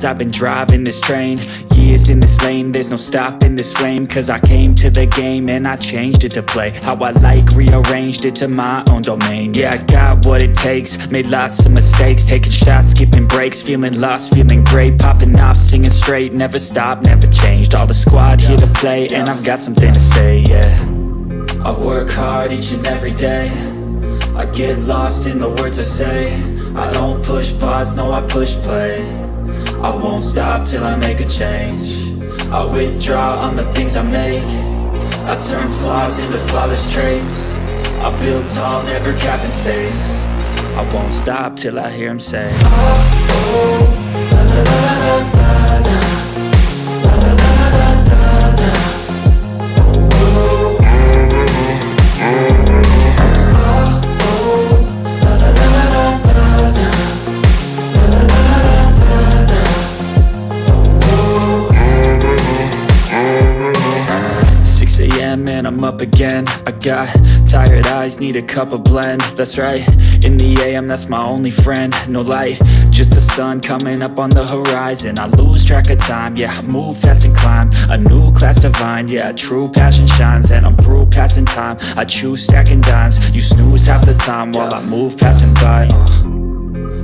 veins, I've been driving this train. Years in this lane, there's no stopping this flame. Cause I came to the game and I changed it to play how I like, rearranged it to my own domain. Yeah, I got what it takes, made lots of mistakes, taking shots, skipping breaks, feeling lost, feeling great, popping off, singing straight, never stopped, never changed. All the squad here to play, and I've got something to say, yeah. I work hard each and every day, I get lost in the words I say. I don't push pause, no, I push play. I won't stop till I make a change. I withdraw on the things I make. I turn flaws into flawless traits. I build tall, never capped in space. I won't stop till I hear him say, oh, oh, la, la, la, la, la, la, la, la, la, la, la, la. And I'm up again. I got tired eyes, need a cup of blend. That's right, in the AM, that's my only friend. No light, just the sun coming up on the horizon. I lose track of time, yeah, I move fast and climb a new class divine, yeah, true passion shines. And I'm through passing time, I choose stacking dimes. You snooze half the time while I move passing by.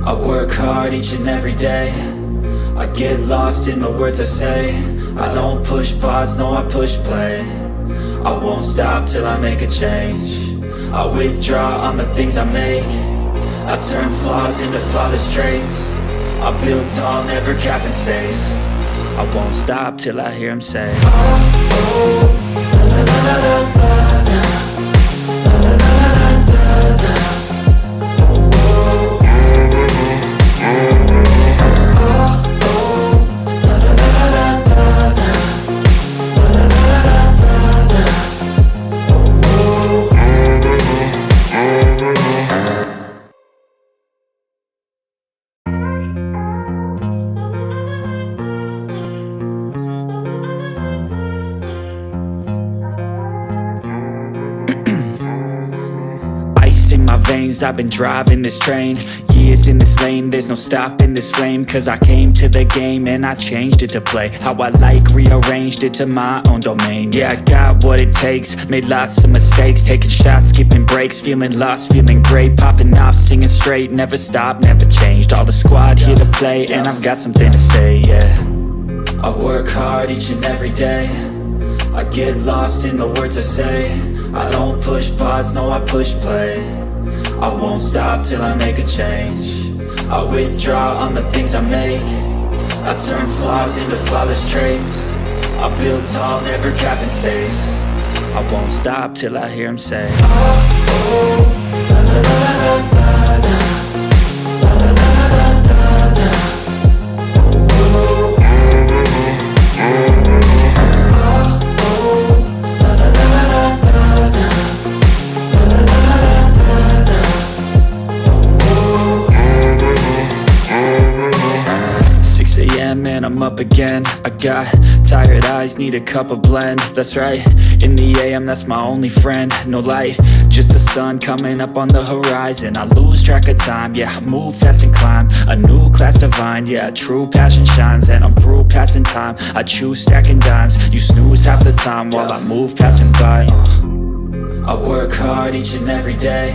I work hard each and every day, I get lost in the words I say. I don't push pause, no, I push play. I won't stop till I make a change. I withdraw on the things I make. I turn flaws into flawless traits. I build tall, never capped in space. I won't stop till I hear him say, oh, oh, la, la, la, la, la, la. I've been driving this train, years in this lane, there's no stopping this flame. Cause I came to the game and I changed it to play how I like, rearranged it to my own domain. Yeah, I got what it takes, made lots of mistakes, taking shots, skipping breaks, feeling lost, feeling great, popping off, singing straight, never stopped, never changed. All the squad here to play, and I've got something to say, yeah. I work hard each and every day, I get lost in the words I say. I don't push pause, no, I push play. I won't stop till I make a change. I withdraw on the things I make. I turn flaws into flawless traits. I build tall, never capped in space. I won't stop till I hear him say, oh, oh, la, la, la, la, la, la. And I'm up again. I got tired eyes, need a cup of blend. That's right, in the AM, that's my only friend. No light, just the sun coming up on the horizon. I lose track of time, yeah, I move fast and climb a new class divine, yeah, true passion shines. And I'm through passing time, I choose stacking dimes. You snooze half the time while I move passing by. I work hard each and every day,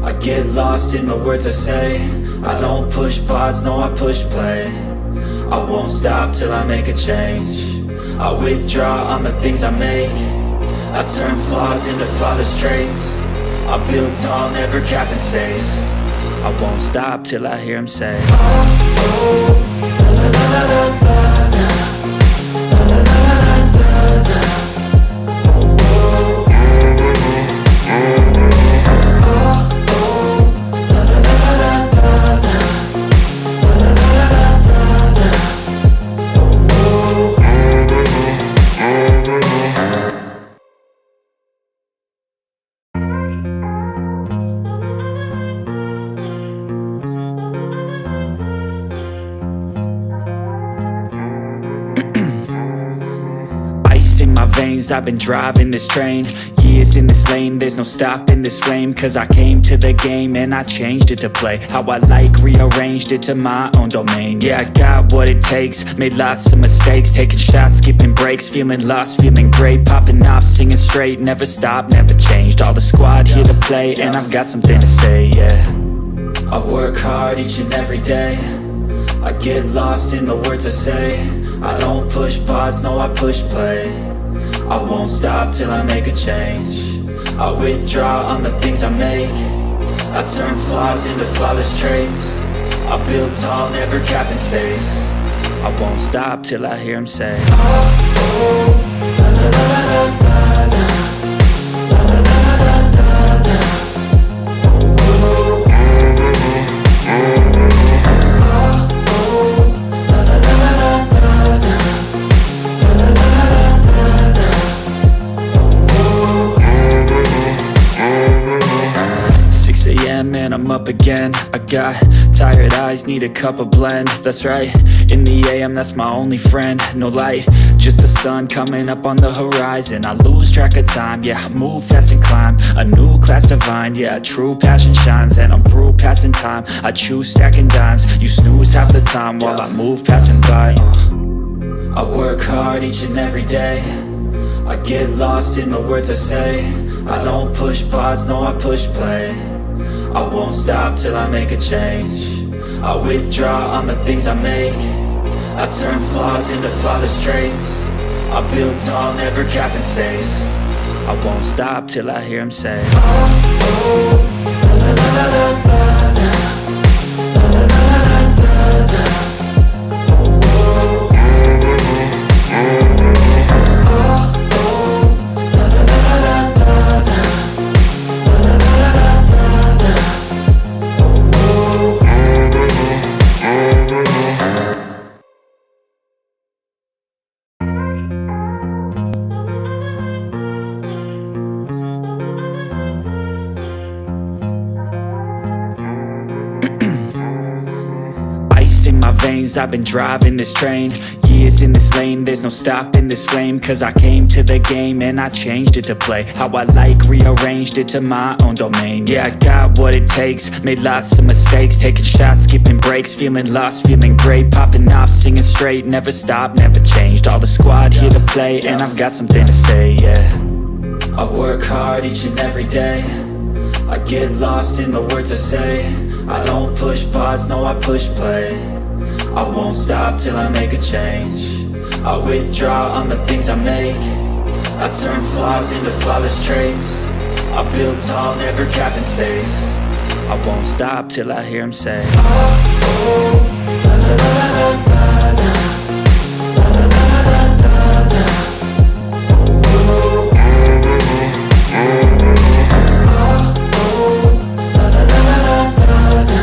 I get lost in the words I say. I don't push pause, no, I push play. I won't stop till I make a change. I withdraw on the things I make. I turn flaws into flawless traits. I build tall, never capped in space. I won't stop till I hear him say, oh, oh, la, la, la, la, la, la. veins, I've been driving this train. Years in this lane, there's no stopping this flame. Cause I came to the game and I changed it to play how I like, rearranged it to my own domain. Yeah, I got what it takes, made lots of mistakes, taking shots, skipping breaks, feeling lost, feeling great, popping off, singing straight, never stopped, never changed. All the squad here to play, and I've got something to say, yeah. I work hard each and every day, I get lost in the words I say. I don't push pause, no I push play. I won't stop till I make a change. I withdraw on the things I make. I turn flaws into flawless traits. I build tall, never capped in space. I won't stop till I hear him say, oh, oh, la la la la la la. And I'm up again. I got tired eyes, need a cup of blend. That's right, in the AM, that's my only friend. No light, just the sun coming up on the horizon. I lose track of time, yeah, I move fast and climb a new class divine, yeah, true passion shines. And I'm through passing time, I choose stacking dimes. You snooze half the time while I move passing by. I work hard each and every day, I get lost in the words I say. I don't push pause, no I push play. I won't stop till I make a change. I withdraw on the things I make. I turn flaws into flawless traits. I build tall, never capped in space. I won't stop till I hear him say, oh, oh, la la la la la la. La la la la la la. Oh, oh, la la la la la la. La la la la la. I've been driving this train, years in this lane, there's no stopping this flame. Cause I came to the game and I changed it to play how I like, rearranged it to my own domain. Yeah, I got what it takes, made lots of mistakes, taking shots, skipping breaks, feeling lost, feeling great, popping off, singing straight, never stopped, never changed. All the squad here to play, and I've got something to say, yeah. I work hard each and every day, I get lost in the words I say. I don't push pause, no I push play. I won't stop till I make a change. I withdraw on the things I make. I turn flaws into flawless traits. I build tall, never capped in space. I won't stop till I hear him say, oh, oh, la la la la la la. La la la la la la. Oh, oh, oh, la la la la la la.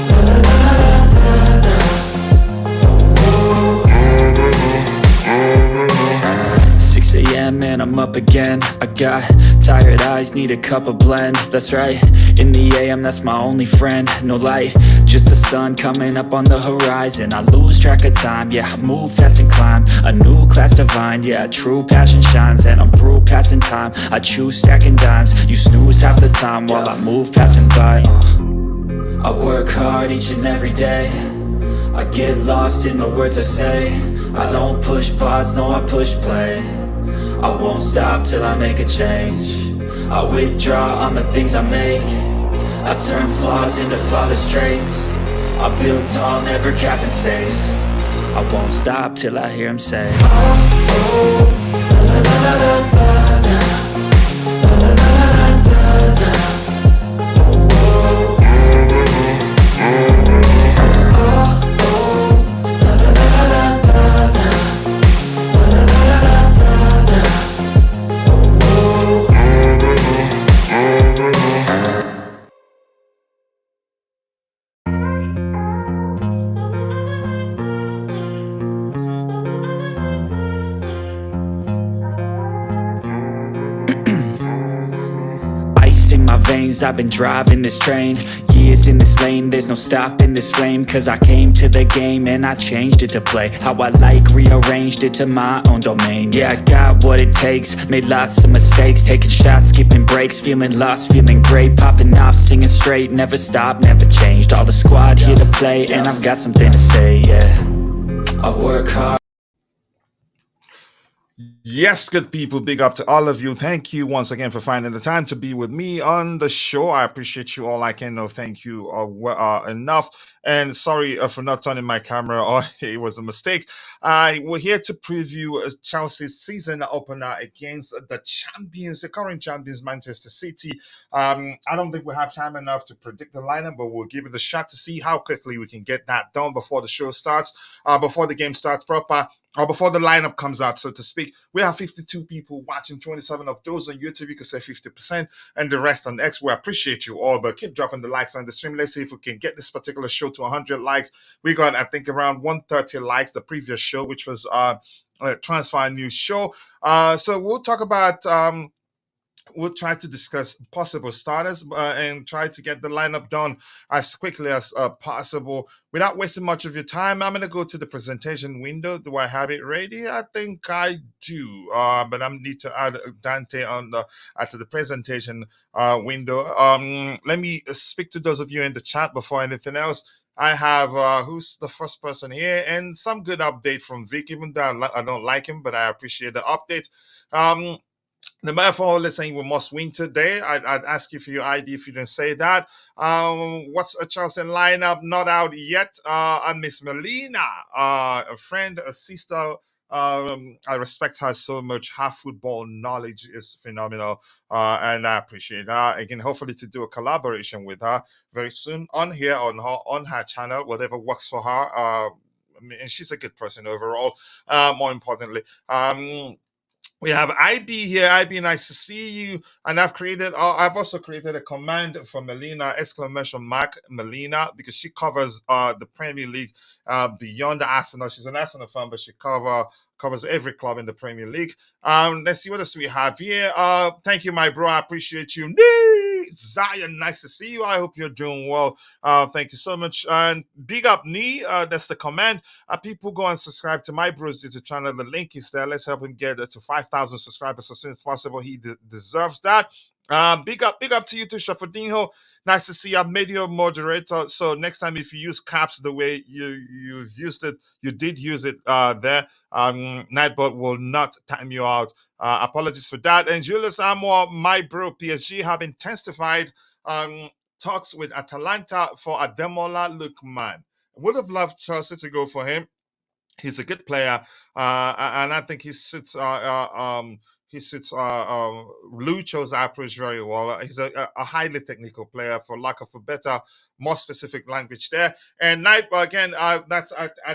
La la la la la la. 6 a.m. and I'm up again. I got tired eyes, need a cup of blend. That's right, in the AM, that's my only friend. No light, just the sun coming up on the horizon. I lose track of time, yeah, I move fast and climb a new class divine, yeah, true passion shines. And I'm through passing time, I choose stacking dimes. You snooze half the time while I move passing by. I work hard each and every day, I get lost in the words I say. I don't push pause, no I push play. I won't stop till I make a change. I withdraw on the things I make. I turn flaws into flawless traits. I build tall, never capped in space. I won't stop till I hear him say, oh, oh, la la la la la la. La la la la la la. Oh, oh, la la la la la la. La la la la la la. Oh, oh. lanes, I've been driving this train. Years in this lane, there's no stopping this flame. Cause I came to the game and I changed it to play how I like, rearranged it to my own domain. Yeah, I got what it takes, made lots of mistakes, taking shots, skipping breaks, feeling lost, feeling great, popping off, singing straight, never stopped, never changed. All the squad here to play, and I've got something to say, yeah. I work hard. Yes, good people, big up to all of you. Thank you once again for finding the time to be with me on the show. I appreciate you all. I can know thank you enough. And sorry for not turning my camera on. It was a mistake. We're here to preview Chelsea's season opener against the champions, the current champions, Manchester City. I don't think we have time enough to predict the lineup, but we'll give it a shot to see how quickly we can get that done before the show starts, before the game starts proper, or before the lineup comes out, so to speak. We have 52 people watching, 27 of those on YouTube. You can say 50%, and the rest on X. We appreciate you all, but keep dropping the likes on the stream. Let's see if we can get this particular show to 100 likes. We got, I think, around 130 likes the previous show, which was a transfer news show. So we'll talk about... we'll try to discuss possible starters and try to get the lineup done as quickly as possible without wasting much of your time. I'm going to go to the presentation window. Do I have it ready? I think I do, but I need to add Dante on the to the presentation window. Let me speak to those of you in the chat before anything else. I have who's the first person here, and some good update from Vic, even though I don't like him, but I appreciate the update. No matter for let's say we must win today, I'd ask you for your ID if you didn't say that. What's a Chelsea lineup? Not out yet. Miss Melina, a friend, a sister. I respect her so much. Her football knowledge is phenomenal, and I appreciate her. Again, hopefully to do a collaboration with her very soon on here on her channel, whatever works for her. And she's a good person overall. More importantly, we have IB here. IB, nice to see you. And I've also created a command for Melina, exclamation mark Melina, because she covers the Premier League beyond the Arsenal. She's an Arsenal fan, but she covers every club in the Premier League. Let's see what else we have here. Thank you, my bro. I appreciate you. Nee! Zion, nice to see you. I hope you're doing well. Thank you so much. And big up Nee. That's the command. People go and subscribe to my bro's YouTube channel. The link is there. Let's help him get to 5,000 subscribers as soon as possible. He deserves that. Big up to you too, Shafadinho. Nice to see you. I've made you a moderator. So next time, if you use caps the way you've used it, you did use it there. Nightbot will not time you out. Apologies for that. And Julius Amor, my bro, PSG have intensified talks with Atalanta for Ademola Lookman. Would have loved Chelsea to go for him. He's a good player, and I think he suits Lucho's approach very well. He's a highly technical player, for lack of a better, more specific language there. And Night again, I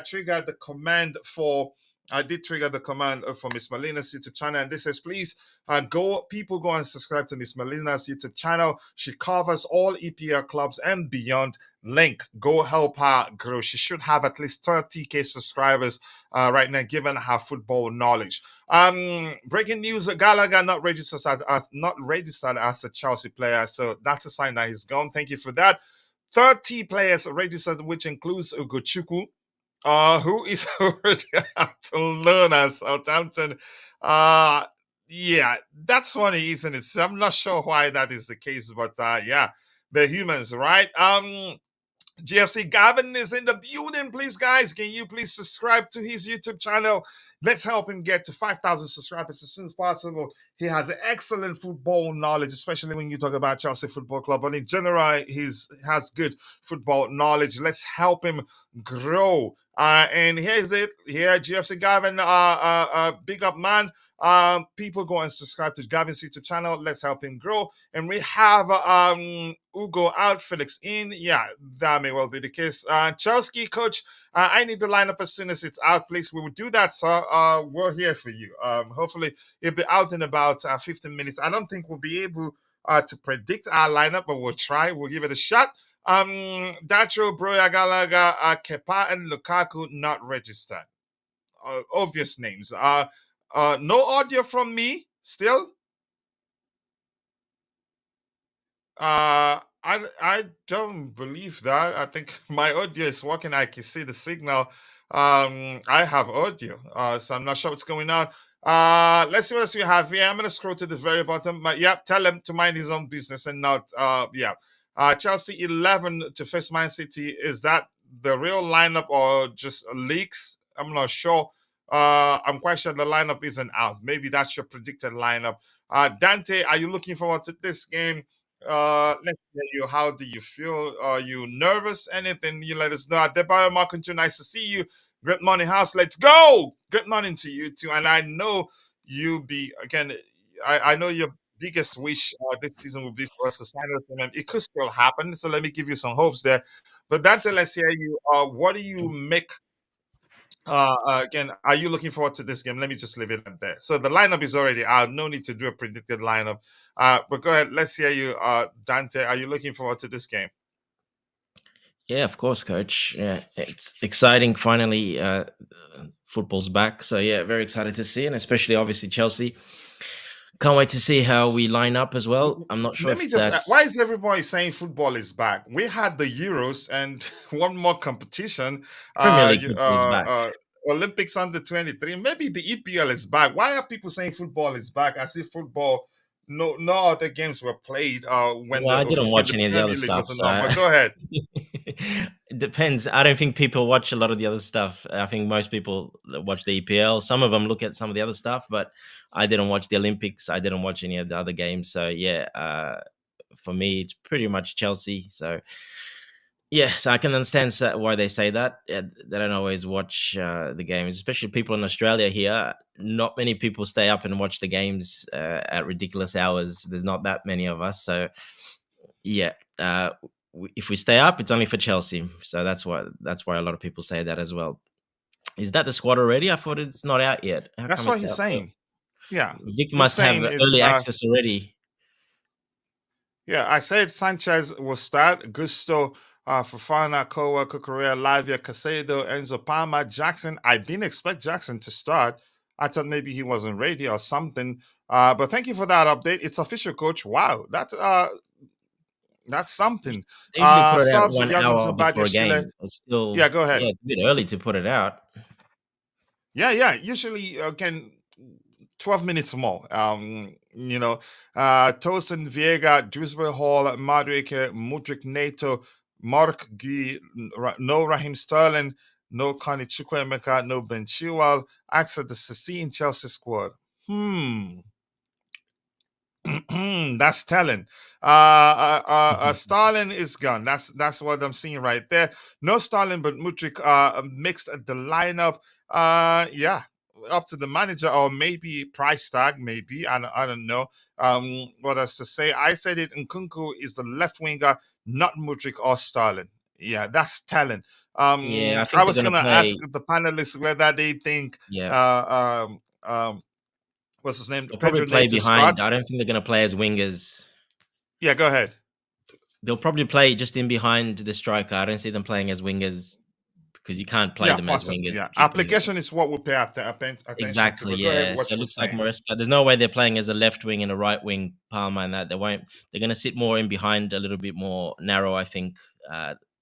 triggered the command for. I did trigger the command for Miss Melina's YouTube channel, and this says, please go and subscribe to Miss Melina's YouTube channel. She covers all EPL clubs and beyond. Link, go help her grow. She should have at least 30k subscribers right now, given her football knowledge. Breaking news: Gallagher not registered as a Chelsea player, so that's a sign that he's gone. Thank you for that. 30 players registered, which includes Ugochukwu, who is already at loan at Southampton. Yeah, that's funny, isn't it? So I'm not sure why that is the case, but yeah, they're humans, right? GFC Gavin is in the building. Please, guys, can you please subscribe to his YouTube channel? Let's help him get to 5,000 subscribers as soon as possible. He has excellent football knowledge, especially when you talk about Chelsea Football Club. But in general, he has good football knowledge. Let's help him grow. And here's it. Here, GFC Gavin, big up, man. People go and subscribe to Gavin's YouTube channel. Let's help him grow. And we have Ugo out, Felix in. Yeah, that may well be the case. Chelsea coach, I need the lineup as soon as it's out, please. We will do that, sir. We're here for you. Hopefully, it'll be out in about 15 minutes. I don't think we'll be able to predict our lineup, but we'll try. We'll give it a shot. Dacho, Broya Galaga, Kepa, and Lukaku not registered. Obvious names. No audio from me still. I don't believe that. I think my audio is working. I can see the signal. I have audio, so I'm not sure what's going on. Let's see what else we have here. I'm gonna scroll to the very bottom. But yeah, tell him to mind his own business and not. Yeah. Chelsea 11 to face Man City. Is that the real lineup or just leaks? I'm not sure. I'm quite sure the lineup isn't out. Maybe that's your predicted lineup. Dante, are you looking forward to this game? Let's hear you. How do you feel? Are you nervous? Anything you let us know. Adebayo Markuntu, nice to see you. Great morning, house. Let's go. Good morning to you too. And I know you be again. I know your biggest wish this season would be for us to sign up with him. It could still happen. So let me give you some hopes there. But Dante, let's hear you. What do you make again, are you looking forward to this game? Let me just leave it at that. So the lineup is already out. No need to do a predicted lineup. But go ahead. Let's hear you, Dante. Are you looking forward to this game? Yeah, of course, coach. Yeah, it's exciting. Finally, football's back. So yeah, very excited to see, and especially obviously Chelsea. Can't wait to see how we line up as well. I'm not sure Let me if just. that's Why is everybody saying football is back? We had the Euros and one more competition. Premier League football is back. Olympics under 23. Maybe the EPL is back. Why are people saying football is back? As if football, no other games were played when Well, I the didn't when watch the any of the other Premier League stuff, wasn't so on. But go ahead. it depends. I don't think people watch a lot of the other stuff. I think most people watch the EPL. Some of them look at some of the other stuff, but I didn't watch the Olympics. I didn't watch any of the other games. So yeah, for me, it's pretty much Chelsea. So yes, I can understand why they say that. They don't always watch the games, especially people in Australia here. Not many people stay up and watch the games at ridiculous hours. There's not that many of us. So, yeah, if we stay up, it's only for Chelsea. So that's why a lot of people say that as well. Is that the squad already? I thought it's not out yet. How That's come what it's he's out? So saying. Yeah, Vic he's must have saying it's early access already. yeah, I said Sanchez will start. Gusto, Fafana, Kowa, Kukurea, Lavia, Casado, Enzo Palma, Jackson. I didn't expect Jackson to start. I thought maybe he wasn't ready or something. But thank you for that update. It's official, coach. Wow, that's something. They usually put it out Subs, 1 hour Jorgensen, before Badia, a Chile. game. It's still, Yeah, go ahead. yeah, it's a bit early to put it out. Yeah. Usually, can 12 minutes more. Tosin Viega, Dewsbury-Hall, Madrique, Mudrik Neto, Mark Gui, no Raheem Sterling, no Connie Chukwuemeka, no Ben Chilwell. Axel the Sassi in Chelsea squad. That's telling. Stalin is gone. That's what I'm seeing right there. No Stalin, but Mudrik mixed the lineup. Yeah, up to the manager or maybe price tag. Maybe I don't know. What else to say? I said it. Nkunku is the left winger, not Mudrik or Stalin. Yeah, that's telling. Yeah, I I think they're was gonna gonna ask play. the panelists whether they think Yeah, what's his name, they'll probably Pedro play Neto behind. starts. I don't think they're gonna play as wingers. Yeah, go ahead. They'll probably play just in behind the striker. I don't see them playing as wingers because you can't play Yeah, them as possibly. wingers Yeah, to keep them. application is what we pay attention to. Exactly. But go ahead with Yeah. what So you it were looks like saying. Maresca. There's no way they're playing as a left wing and a right wing Palmer and that they won't. They're gonna sit more in behind, a little bit more narrow. I think.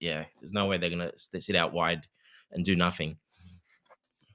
Yeah. There's no way they're gonna sit out wide and do nothing.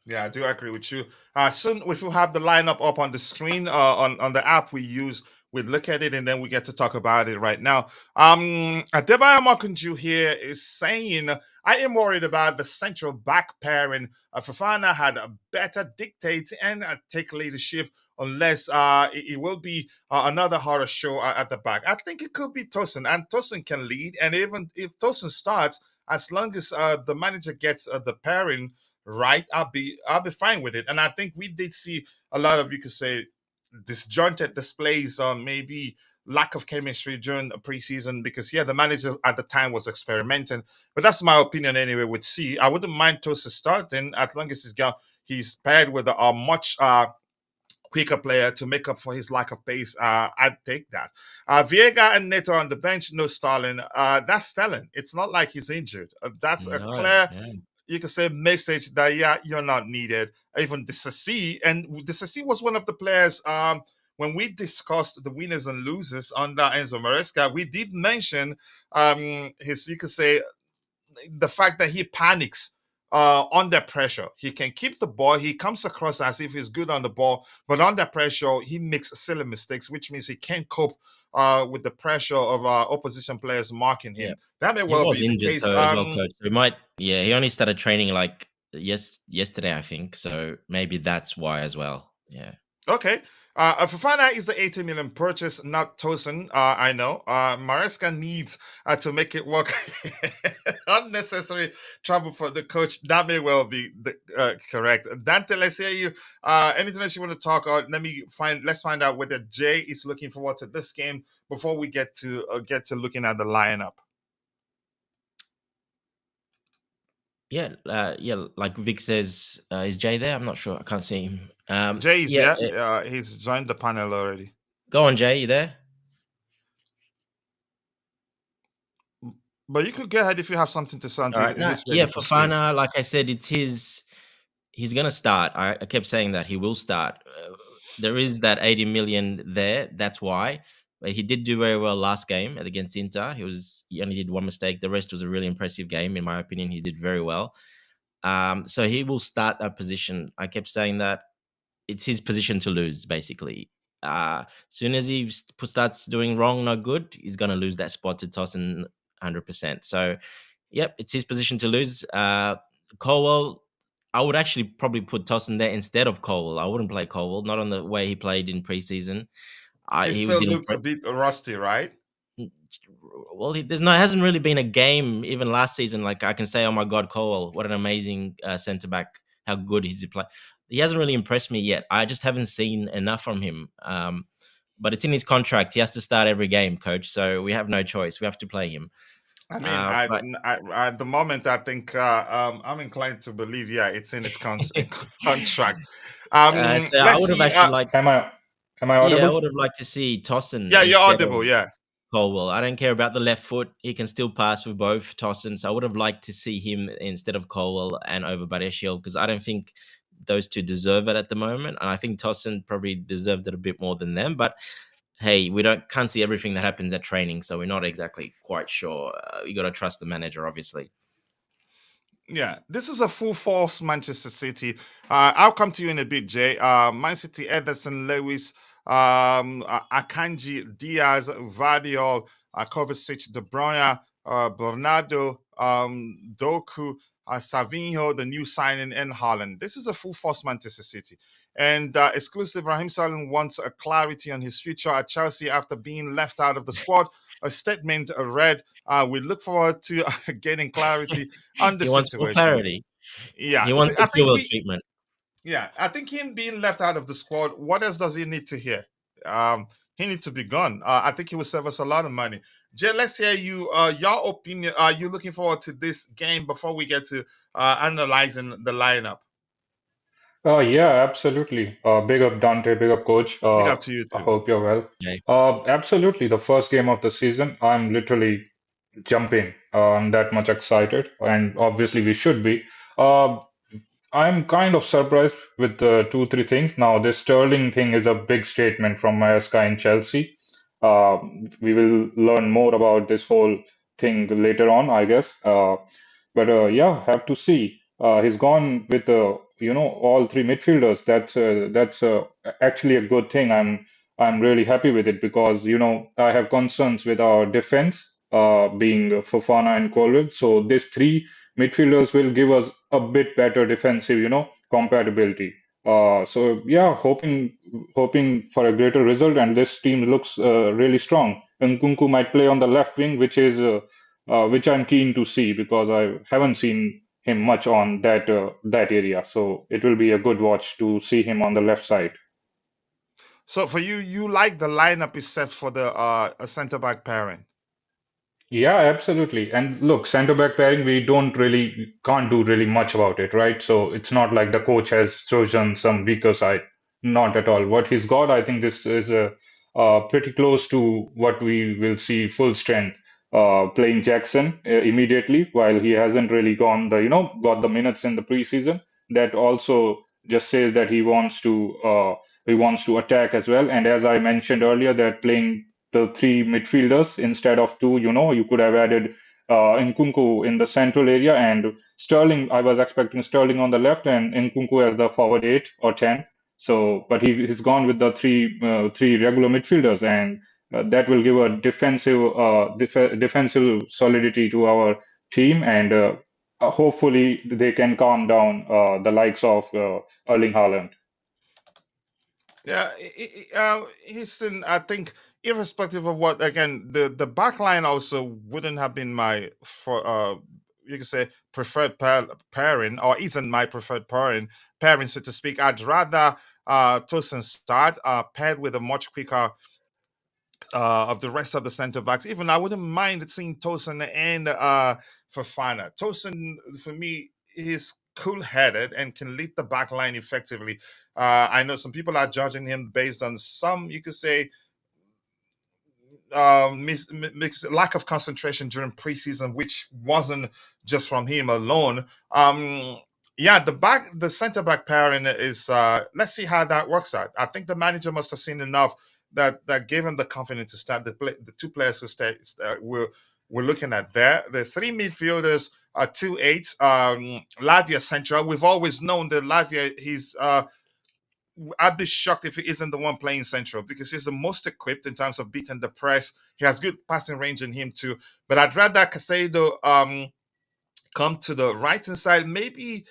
Yeah, I do agree with you. Soon, if we have the lineup up on the screen on the app we use, we look at it and then we get to talk about it right now. Adebayo Makunju here is saying, I am worried about the central back pairing. Fafana had a better dictate and take leadership unless it will be another horror show at the back. I think it could be Tosin, and Tosin can lead. And even if Tosin starts, as long as the manager gets the pairing right, I'll be fine with it. And I think we did see a lot of, you could say, disjointed displays on maybe lack of chemistry during the preseason because yeah, the manager at the time was experimenting. But that's my opinion anyway. With C, I wouldn't mind Tosa starting as long as he's paired with a much quicker player to make up for his lack of pace. I'd take that. Viega and Neto on the bench, no Stalin. That's Stalin. It's not like he's injured. That's a No. clear, Yeah. you can say, message that yeah, you're not needed. Even the Sassi, and the Sassi was one of the players when we discussed the winners and losers under Enzo Maresca, we did mention his, you could say, the fact that he panics under pressure. He can keep the ball. He comes across as if he's good on the ball, but under pressure, he makes silly mistakes, which means he can't cope with the pressure of opposition players marking Yeah. him. That may He well was be the injured case. though as well, coach. So he might, yeah, he only started training like yesterday, I think. So maybe that's why as well. Yeah. Okay. Fofana is the 80 million purchase, not Tosin. I know. Maresca needs to make it work. Unnecessary trouble for the coach. That may well be correct. Dante, let's hear you. Anything else you want to talk about? Let's find out whether Jay is looking forward to this game before we get to looking at the lineup. Yeah, yeah. Like Vic says, is Jay there? I'm not sure. I can't see him. Jay's Yeah, he's joined the panel already. go on, Jay. You there? But you could go ahead if you have something to say All right. until No, he's yeah, ready to speak. Fofana. Like I said, it's his. He's gonna start. I kept saying that he will start. There is that 80 million there. That's why. But he did do very well last game against Inter. He only did one mistake. The rest was a really impressive game, in my opinion. He did very well. So he will start that position. I kept saying that it's his position to lose, basically. Soon as he starts doing wrong, not good, he's going to lose that spot to Tosin 100%. So, yep, it's his position to lose. Colwell, I would actually probably put Tosin there instead of Colwell. I wouldn't play Colwell, not on the way he played in preseason. It He still didn't. looks a bit rusty, right? Well, hasn't really been a game even last season. Like I can say, oh my God, Colwell, what an amazing centre back! How good is he play? He hasn't really impressed me yet. I just haven't seen enough from him. But it's in his contract; he has to start every game, coach. So we have no choice; we have to play him. I mean, But at the moment, I think I'm inclined to believe, yeah, it's in his contract. so I Let's would have see. actually liked. Am I Yeah, I audible? would have liked to see Tosin Yeah, you're instead of audible. Yeah. Colwell. I don't care about the left foot. He can still pass with both Tosin. So I would have liked to see him instead of Colwell and over Badiashile because I don't think those two deserve it at the moment. And I think Tosin probably deserved it a bit more than them. But hey, we can't see everything that happens at training, so we're not exactly quite sure. You got to trust the manager, obviously. Yeah, this is a full force Manchester City. I'll come to you in a bit, Jay. Man City, Ederson, Lewis, Akanji, Diaz, Vardiol, Kovacic, De Bruyne, Bernardo, Doku, Savinho, the new signing, and Haaland. This is a full force Manchester City. And exclusive Raheem Sterling wants a clarity on his future at Chelsea after being left out of the squad. A statement read, we look forward to getting clarity on the He wants full situation. clarity. Yeah, He wants the Chilwell treatment. Yeah, I think him being left out of the squad, what else does he need to hear? He needs to be gone. I think he will save us a lot of money. Jay, let's hear you. Your opinion. Are you looking forward to this game before we get to analyzing the lineup? Yeah, absolutely. Big up Dante, big up coach. Big up to you I too. hope you're well. Okay. Absolutely. The first game of the season, I'm literally jumping. I'm that much excited, and obviously we should be. Uh, I'm kind of surprised with the two, three things. Now, this Sterling thing is a big statement from Maresca in Chelsea. Uh, we will learn more about this whole thing later on, I guess. But yeah, have to see. He's gone with all three midfielders. That's actually a good thing. I'm really happy with it because I have concerns with our defense, being Fofana and Colwill. So these three midfielders will give us a bit better defensive, compatibility. So yeah, hoping for a greater result, and this team looks really strong. Nkunku might play on the left wing, which I'm keen to see because I haven't seen him much on that area. So it will be a good watch to see him on the left side. So for you, you like the lineup is set for the centre back pairing. Yeah, absolutely. And look, center back pairing, we can't do really much about it, right? So it's not like the coach has chosen some weaker side. Not at all. What he's got, I think this is pretty close to what we will see full strength playing Jackson immediately, while he hasn't really got the minutes in the preseason. That also just says that he wants to attack as well. And as I mentioned earlier, that playing the three midfielders instead of two, you could have added Nkunku in the central area and Sterling. I was expecting Sterling on the left and Nkunku as the forward 8 or 10. So, but he's gone with the three regular midfielders, and that will give a defensive solidity to our team, and hopefully they can calm down the likes of Erling Haaland. Yeah, Houston, I think, irrespective of what, again, the back line also wouldn't have been my, for you could say, preferred pairing, or isn't my preferred pairing, so to speak. I'd rather Tosin start paired with a much quicker of the rest of the center backs. Even I wouldn't mind seeing Tosin and Fofana. Tosin, for me, is cool-headed and can lead the back line effectively. I know some people are judging him based on some, you could say, lack of concentration during preseason, which wasn't just from him alone. Yeah, the center back pairing is. Let's see how that works out. I think the manager must have seen enough that gave him the confidence to start the two players who we're looking at there. The three midfielders are 2 8. Lavia central. We've always known that Lavia, I'd be shocked if he isn't the one playing central, because he's the most equipped in terms of beating the press. He has good passing range in him too. But I'd rather Casado come to the right hand side. Maybe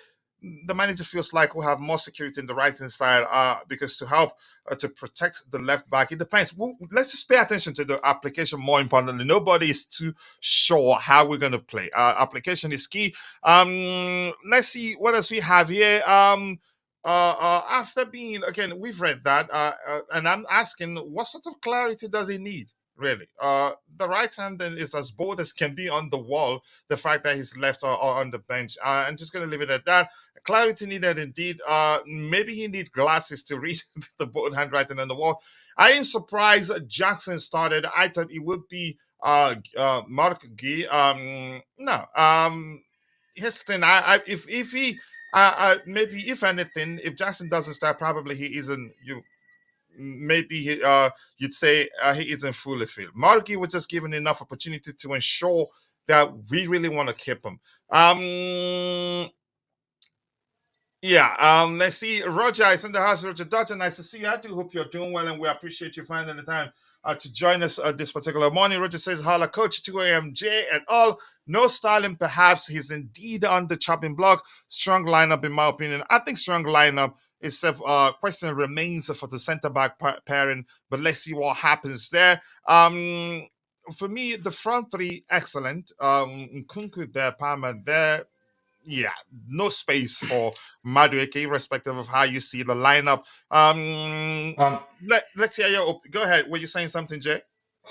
the manager feels like we'll have more security in the right hand side, because to help to protect the left back, it depends. Let's just pay attention to the application. More importantly, nobody is too sure how we're going to play. Application is key. Let's see what else we have here. After being, again, we've read that, and I'm asking, what sort of clarity does he need, really? The right hand then is as bold as can be on the wall. The fact that he's left or on the bench, I'm just going to leave it at that. Clarity needed indeed. Maybe he needs glasses to read the bold handwriting on the wall. I am surprised Jackson started. I thought it would be Mark Guy. No. Houston, if he maybe, if anything, if Jackson doesn't start, probably he isn't. Maybe you'd say he isn't fully fit. Margi was just given enough opportunity to ensure that we really want to keep him. Yeah, let's see. Roger is in the house. Roger Dodger, nice to see you. I do hope you're doing well, and we appreciate you finding the time to join us this particular morning. Roger says, "Holla, coach, 2 a.m. J and all. No styling, perhaps. He's indeed on the chopping block. Strong lineup, in my opinion. I think strong lineup, except question remains for the center back pairing, but let's see what happens there. For me, the front three, excellent. Nkunku there, Palmer there. Yeah, no space for Madueke, irrespective of how you see the lineup. Um, Let's hear your go ahead. Were you saying something, Jay?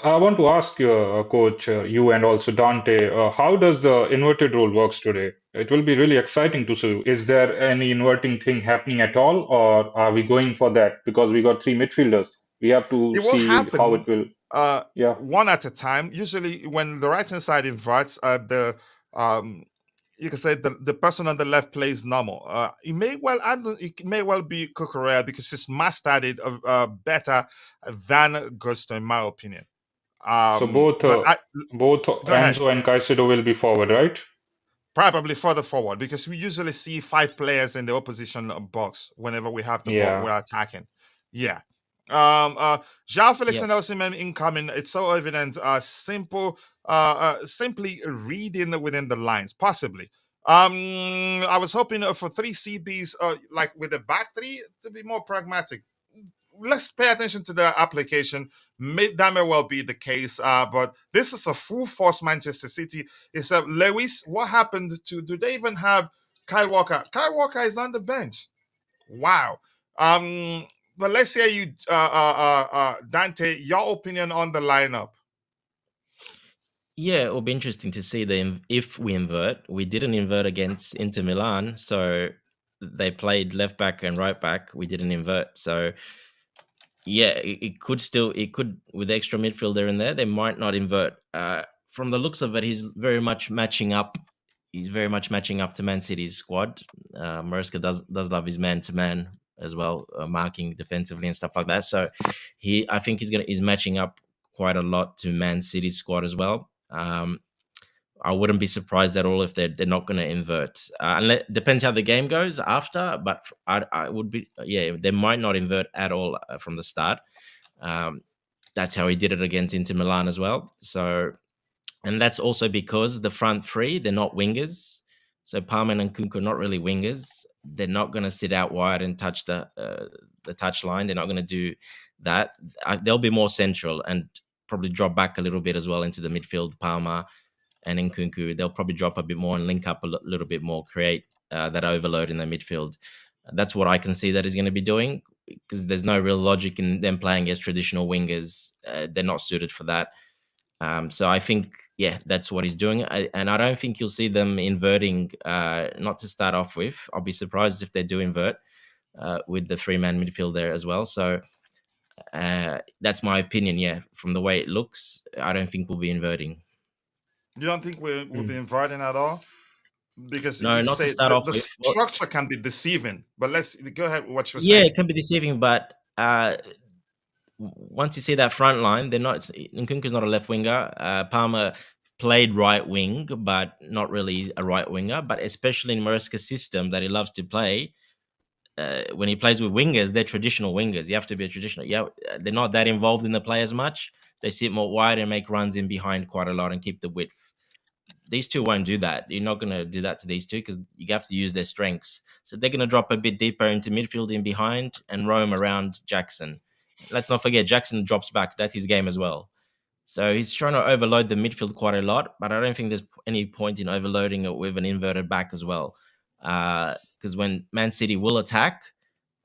I want to ask you, Coach, you and also Dante, how does the inverted role works today? It will be really exciting to see. Is there any inverting thing happening at all, or are we going for that? Because we got three midfielders. We have to It will see how happen it will. Yeah. one at a time. Usually, when the right hand side inverts, the you can say the person on the left plays normal. It may well be Cucurella, because he's mastered it better than Gusto, in my opinion. So both But both go ahead. Enzo and Caicedo will be forward, right? Probably further forward, because we usually see 5 players in the opposition box whenever we have the ball, Yeah. we're attacking. Yeah. João Felix Yep. and Osimhen incoming. It's so evident. Simply reading within the lines, possibly. I was hoping for 3 CBs, like with the back three, to be more pragmatic. Let's pay attention to the application. That may well be the case, but this is a full force Manchester City. It's Lewis. What happened to? Do they even have Kyle Walker? Kyle Walker is on the bench. Wow. But let's hear you, Dante. Your opinion on the lineup. Yeah, it will be interesting to see if we invert. We didn't invert against Inter Milan, so they played left back and right back. We didn't invert, so yeah, it could with extra midfielder in there. They might not invert. From the looks of it, he's very much matching up he's very much matching up to Man City's squad. Maresca does love his man to man as well, marking defensively and stuff like that. So I think he's matching up quite a lot to Man City's squad as well. I wouldn't be surprised at all if they're not going to invert. Unless, depends how the game goes after, but I would be, yeah, they might not invert at all from the start. That's how he did it against Inter Milan as well. So, and that's also because the front three, they're not wingers. So Palmer and Nkunku are not really wingers. They're not going to sit out wide and touch the touch line. They're not going to do that. They'll be more central and probably drop back a little bit as well into the midfield. Palmer and Nkunku, they'll probably drop a bit more and link up a little bit more, create that overload in the midfield. That's what I can see that he's going to be doing, because there's no real logic in them playing as traditional wingers. They're not suited for that. So I think, yeah, that's what he's doing. And I don't think you'll see them inverting, not to start off with. I'll be surprised if they do invert with the three-man midfield there as well. So that's my opinion, yeah. From the way it looks, I don't think we'll be inverting. You don't think we'll be inverting at all? Because No, you not to say start off the with. structure can be deceiving, but let's go ahead with what you're Yeah, saying. it can be deceiving, but once you see that front line, they're not. Nkunku's not a left winger. Palmer played right wing, but not really a right winger. But especially in Maresca's system that he loves to play, when he plays with wingers, they're traditional wingers. You have to be a traditional. Yeah, they're not that involved in the play as much. They sit more wide and make runs in behind quite a lot and keep the width. These two won't do that. You're not going to do that to these two because you have to use their strengths. So they're going to drop a bit deeper into midfield in behind and roam around Jackson. Let's not forget, Jackson drops back. That's his game as well. So he's trying to overload the midfield quite a lot, but I don't think there's any point in overloading it with an inverted back as well. Because when Man City will attack,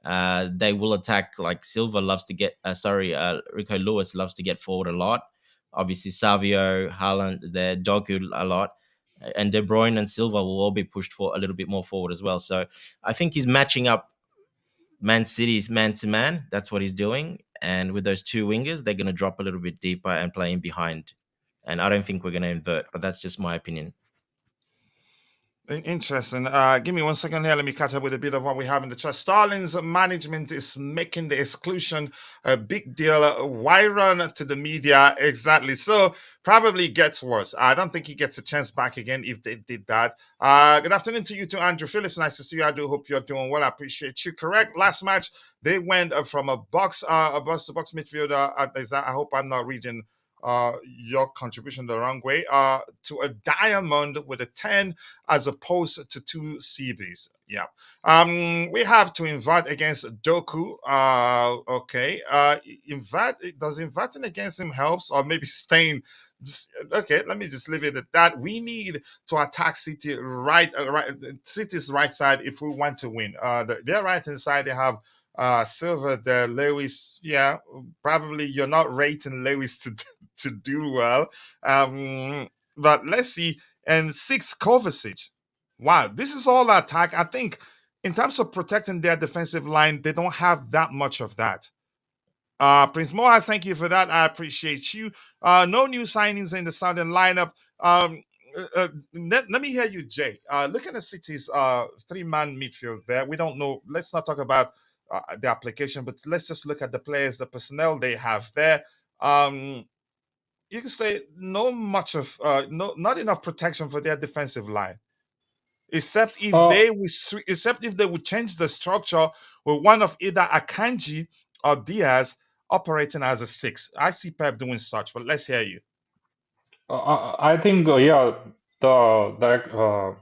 they will attack like Silva loves to get. Rico Lewis loves to get forward a lot. Obviously, Savio, Haaland is there, Dogu a lot, and De Bruyne and Silva will all be pushed for a little bit more forward as well. So I think he's matching up Man City's man to man. That's what he's doing. And with those two wingers, they're going to drop a little bit deeper and play in behind. And I don't think we're going to invert, but that's just my opinion. Interesting. Give me 1 second here. Let me catch up with a bit of what we have in the chat. Starling's management is making the exclusion a big deal. Why run to the media? Exactly. So probably gets worse. I don't think he gets a chance back again if they did that. Good afternoon to you too, Andrew Phillips. Nice to see you. I do hope you're doing well. I appreciate you. Correct. Last match, they went from a box to box midfielder. I hope I'm not reading your contribution the wrong way, to a diamond with a 10 as opposed to two CBs. Yeah. We have to invert against Doku. Okay. Does inverting against him helps, or maybe staying? Okay, let me just leave it at that. We need to attack City City's right side if we want to win. Their right hand side, they have Silver there, Lewis. Yeah, probably you're not rating Lewis to do well. But let's see. And 6 Kovacic. Wow, this is all attack. I think in terms of protecting their defensive line, they don't have that much of that. Prince Moaz, thank you for that. I appreciate you. No new signings in the Southern lineup. Let me hear you, Jay. Looking at City's 3-man midfield there, we don't know. Let's not talk about the application, but let's just look at the players, the personnel they have there. You can say not not enough protection for their defensive line, except if they would change the structure with one of either Akanji or Diaz operating as a 6. I see Pep doing such, but let's hear you. I think, yeah, the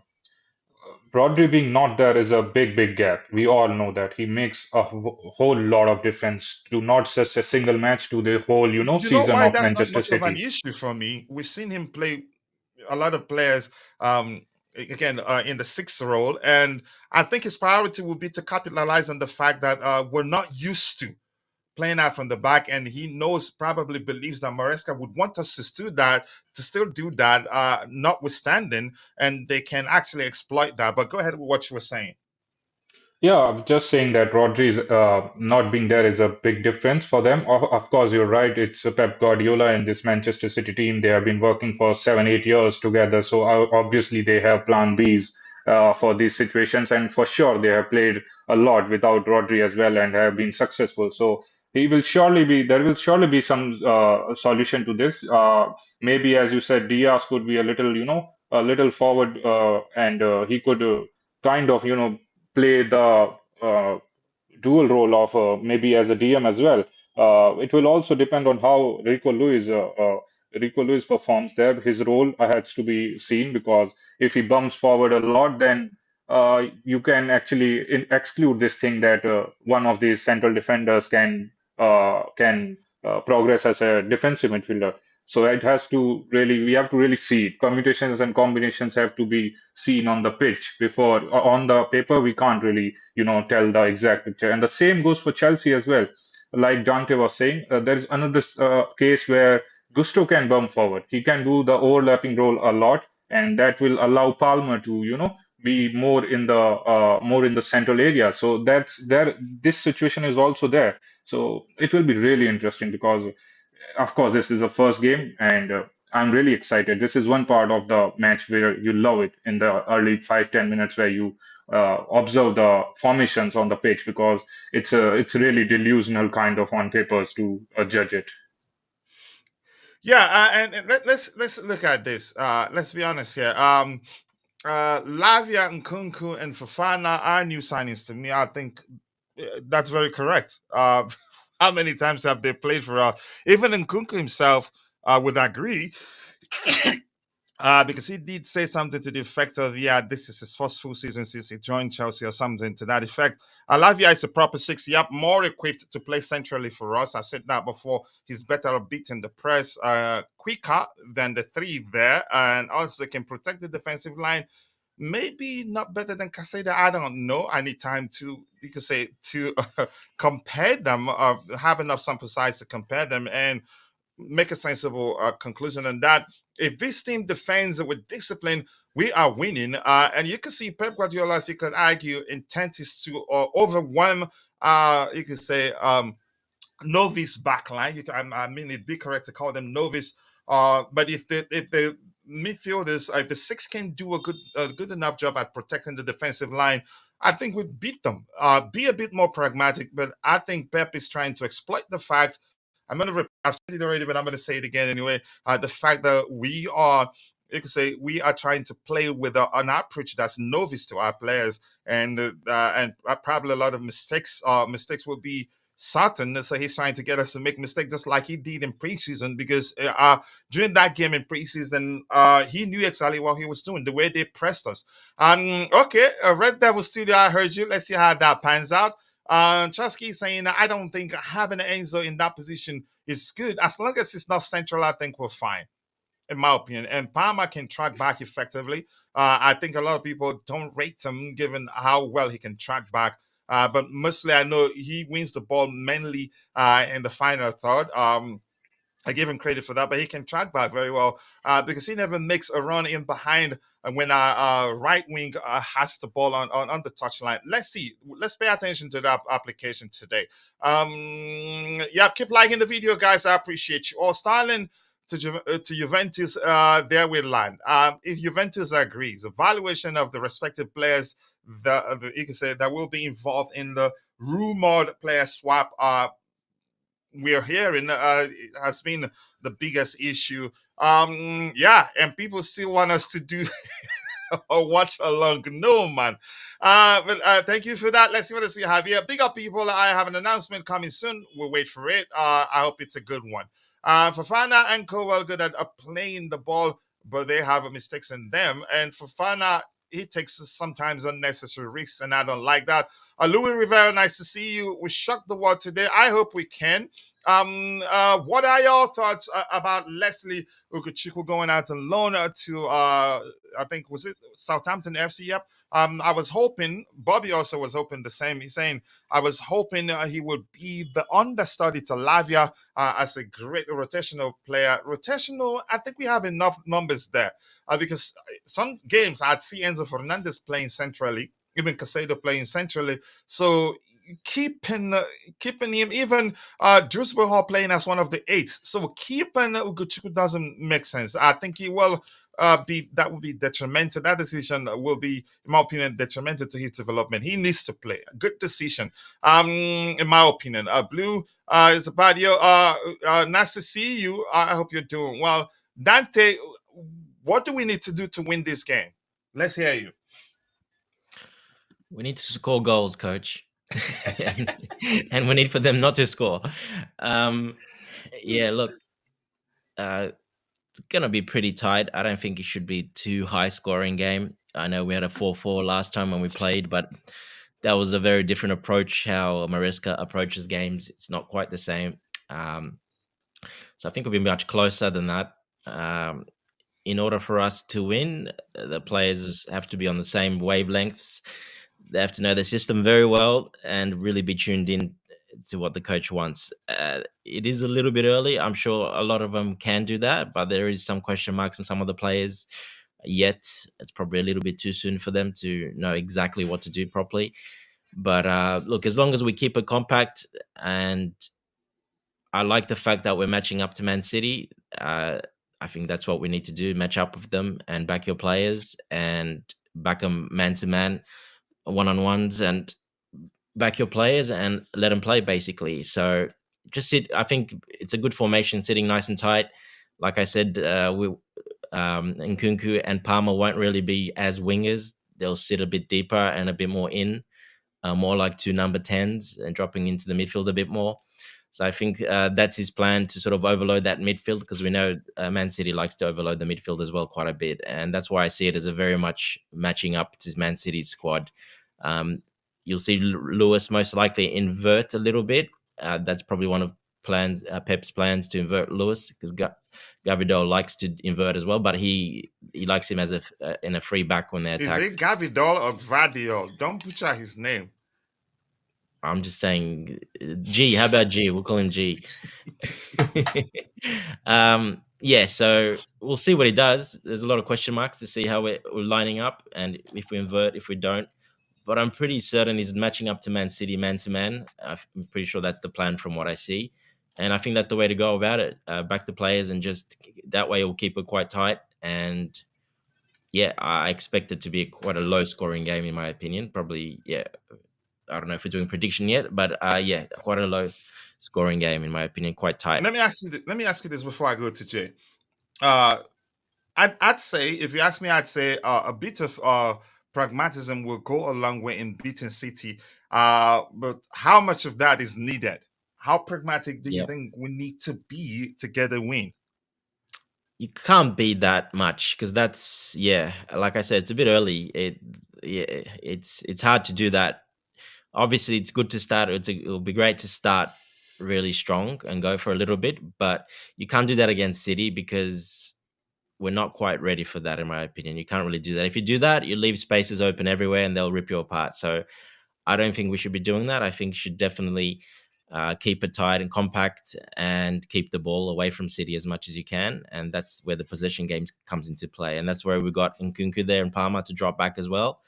Rodri being not there is a big gap. We all know that he makes a whole lot of difference to not just a single match, to the whole, You know season why of that's not Manchester much of an City. issue for me? We've seen him play a lot of players again in the 6th role, and I think his priority will be to capitalize on the fact that we're not used to playing out from the back, and he believes that Maresca would want us to still do that, notwithstanding, and they can actually exploit that. But go ahead with what you were saying. Yeah, I'm just saying that Rodri's not being there is a big difference for them. Of course, you're right. It's Pep Guardiola and this Manchester City team. They have been working for 7, 8 years together. So obviously they have plan Bs for these situations. And for sure, they have played a lot without Rodri as well and have been successful. So there will surely be some solution to this. Maybe, as you said, Diaz could be a little, a little forward and he could kind of, play the uh, dual role of maybe as a DM as well. It will also depend on how Rico Lewis performs there. His role has to be seen because if he bumps forward a lot, then you can actually exclude this thing that one of these central defenders can progress as a defensive midfielder. So it has to really, we have to really see it. Commutations and combinations have to be seen on the pitch before, on the paper, we can't really, tell the exact picture. And the same goes for Chelsea as well. Like Dante was saying, there is another case where Gusto can bump forward. He can do the overlapping role a lot, and that will allow Palmer to, be more in the central area. So that's there. This situation is also there. So it will be really interesting because of course, this is the first game, and I'm really excited. This is one part of the match where you love it in the early 5, 10 minutes where you observe the formations on the pitch because it's really delusional kind of on papers to judge it. Yeah, and let's look at this. Let's be honest here. Lavia and Kunku and Fafana are new signings to me. I think that's very correct. How many times have they played for us? Even Nkunku himself would agree. Because he did say something to the effect of, yeah, this is his first full season since he joined Chelsea or something to that effect. Alavia is a proper six. Yep, more equipped to play centrally for us. I've said that before. He's better at beating the press, quicker than the three there, and also can protect the defensive line. Maybe not better than Caseda. I don't know. I need time to, you could say, to compare them, have enough sample size to compare them. And make a sensible conclusion on that. If this team defends with discipline, we are winning. And you can see Pep Guardiola, as you could argue, intent is to overwhelm, you could say, novice backline. I mean, it'd be correct to call them novice. But if the midfielders, if the six can do a good enough job at protecting the defensive line, I think we'd beat them. Be a bit more pragmatic, but I think Pep is trying to exploit the fact. I've said it already, but I'm going to say it again anyway. The fact that you could say, we are trying to play with an approach that's novice to our players, and probably a lot of mistakes. Mistakes will be certain. So he's trying to get us to make mistakes just like he did in preseason, because during that game in preseason, he knew exactly what he was doing, the way they pressed us. Okay, Red Devil Studio, I heard you. Let's see how that pans out. Chasky saying, I don't think having Enzo in that position is good. As long as it's not central, I think we're fine, in my opinion. And Palmer can track back effectively. I think a lot of people don't rate him given how well he can track back. But mostly, I know he wins the ball mainly in the final third. I give him credit for that, but he can track back very well because he never makes a run in behind when our right wing has the ball on the touchline. Let's see. Let's pay attention to that application today. Yeah, keep liking the video, guys. I appreciate you all. Styling to Juventus, there we land. If Juventus agrees, evaluation of the respective players, you can say that will be involved in the rumored player swap. We're hearing has been the biggest issue. Yeah, and people still want us to do or watch along. No, man. But thank you for that. Let's see what else we have here. Big up, people. I have an announcement coming soon. We'll wait for it. I hope it's a good one. Fafana and Cowell good at playing the ball, but they have mistakes in them. And Fafana, he takes sometimes unnecessary risks, and I don't like that. Louis Rivera, nice to see you. We shocked the world today. I hope we can. What are your thoughts about Leslie Ukuchukwu going out on loan to I think was it Southampton FC? Yep. I was hoping Bobby also was hoping the same. He's saying I was hoping he would be the understudy to Lavia as a great rotational player. Rotational, I think we have enough numbers there because some games I'd see Enzo Fernandez playing centrally. even Casado playing centrally. So keeping him, even Dewsbury-Hall playing as one of the eights. So keeping Ugochukwu doesn't make sense. I think he will be that will be detrimental. That decision will be, in my opinion, detrimental to his development. He needs to play. Good decision. In my opinion. Blue is about you. Nice to see you. I hope you're doing well. Dante, what do we need to do to win this game? Let's hear you. We need to score goals, coach. and we need for them not to score. Yeah, look, it's gonna be pretty tight. I don't think it should be too high scoring game. I know we had a 4-4 last time when we played, but that was a very different approach how Maresca approaches games. It's not quite the same. So I think it'll be much closer than that. In order for us to win, the players have to be on the same wavelengths. They have to know the system very well and really be tuned in to what the coach wants. It is a little bit early. I'm sure a lot of them can do that, but there is some question marks on some of the players yet. It's probably a little bit too soon for them to know exactly what to do properly. But look, as long as we keep it compact, and I like the fact that we're matching up to Man City. I think that's what we need to do: match up with them and back your players and back them man to man, one-on-ones, and back your players and let them play, basically. So just sit. I think it's a good formation, sitting nice and tight. Like I said, Nkunku and Palmer won't really be as wingers. They'll sit a bit deeper and a bit more in, more like two number 10s and dropping into the midfield a bit more. So I think that's his plan, to sort of overload that midfield, because we know Man City likes to overload the midfield as well quite a bit. And that's why I see it as a very much matching up to Man City's squad. You'll see Lewis most likely invert a little bit. That's probably one of Pep's plans, to invert Lewis, because Gavidol likes to invert as well, but he likes him as in a free back when they attack. Is it Gavidol or Gvardiol? Don't butcher his name. I'm just saying G. How about G? We'll call him G. Yeah, so we'll see what he does. There's a lot of question marks to see how we're lining up, and if we invert, if we don't. But I'm pretty certain he's matching up to Man City man to man. I'm pretty sure that's the plan from what I see. And I think that's the way to go about it. Back the players, and just that way we'll keep it quite tight. And yeah, I expect it to be quite a low scoring game, in my opinion. Probably, yeah. I don't know if we're doing prediction yet, but yeah, quite a low scoring game, in my opinion, quite tight. Let me ask you this before I go to Jay. I'd say, if you ask me, I'd say a bit of pragmatism will go a long way in beating City. But how much of that is needed? How pragmatic do you think we need to be to get a win? You can't be that much, because that's, yeah, like I said, it's a bit early. It's hard to do that. Obviously, it's good to start. It'll be great to start really strong and go for a little bit, but you can't do that against City, because we're not quite ready for that, in my opinion. You can't really do that. If you do that, you leave spaces open everywhere and they'll rip you apart. So I don't think we should be doing that. I think you should definitely keep it tight and compact and keep the ball away from City as much as you can. And that's where the possession games comes into play. And that's where we got Nkunku there and Palmer to drop back as well,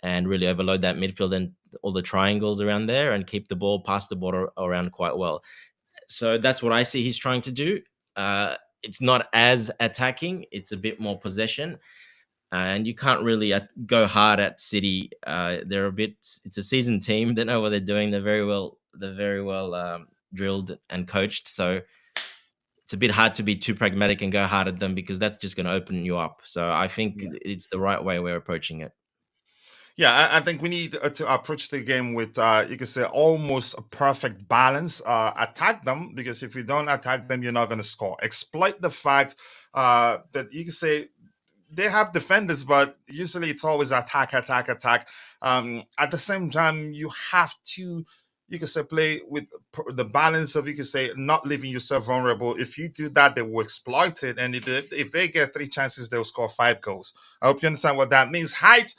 and really overload that midfield and all the triangles around there, and keep the ball, pass the ball around quite well. So that's what I see he's trying to do. It's not as attacking. It's a bit more possession. And you can't really go hard at City. They're a bit. It's a seasoned team. They know what they're doing. They're very well drilled and coached. So it's a bit hard to be too pragmatic and go hard at them, because that's just going to open you up. So I think it's the right way we're approaching it. Yeah, I think we need to approach the game with, you can say, almost a perfect balance. Attack them, because if you don't attack them, you're not going to score. Exploit the fact that, you can say, they have defenders, but usually it's always attack. At the same time, you have to you can say play with the balance of, you can say, not leaving yourself vulnerable. If you do that, they will exploit it, and if they get 3 chances, they'll score 5 goals. I hope you understand what that means. Height,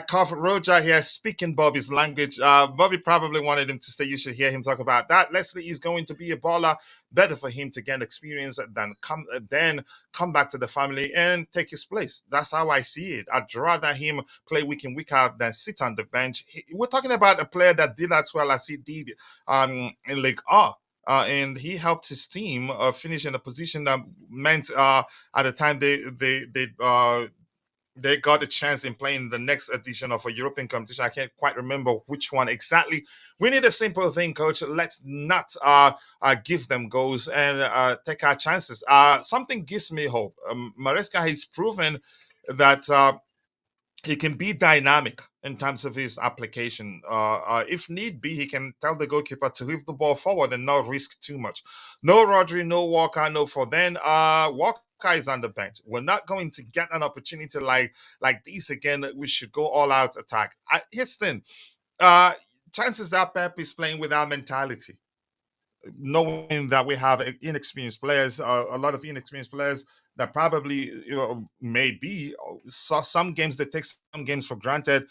Cough Roger here speaking Bobby's language. Bobby probably wanted him to stay. You should hear him talk about that. Leslie is going to be a baller. Better for him to get experience than come back to the family and take his place. That's how I see it. I'd rather him play week in, week out than sit on the bench. We're talking about a player that did as well as he did in League R. And he helped his team finish in a position that meant at the time they got a chance in playing the next edition of a European competition. I can't quite remember which one exactly. We need a simple thing, coach. Let's not give them goals and take our chances. Something gives me hope. Maresca has proven that he can be dynamic in terms of his application. If need be, he can tell the goalkeeper to move the ball forward and not risk too much. No Rodri, no Walker, no Foden. Walker is on the bench. We're not going to get an opportunity like this again. We should go all out attack. Houston, chances that Pep is playing with our mentality, knowing that we have inexperienced players, a lot of inexperienced players that probably maybe saw some games, they take some games for granted.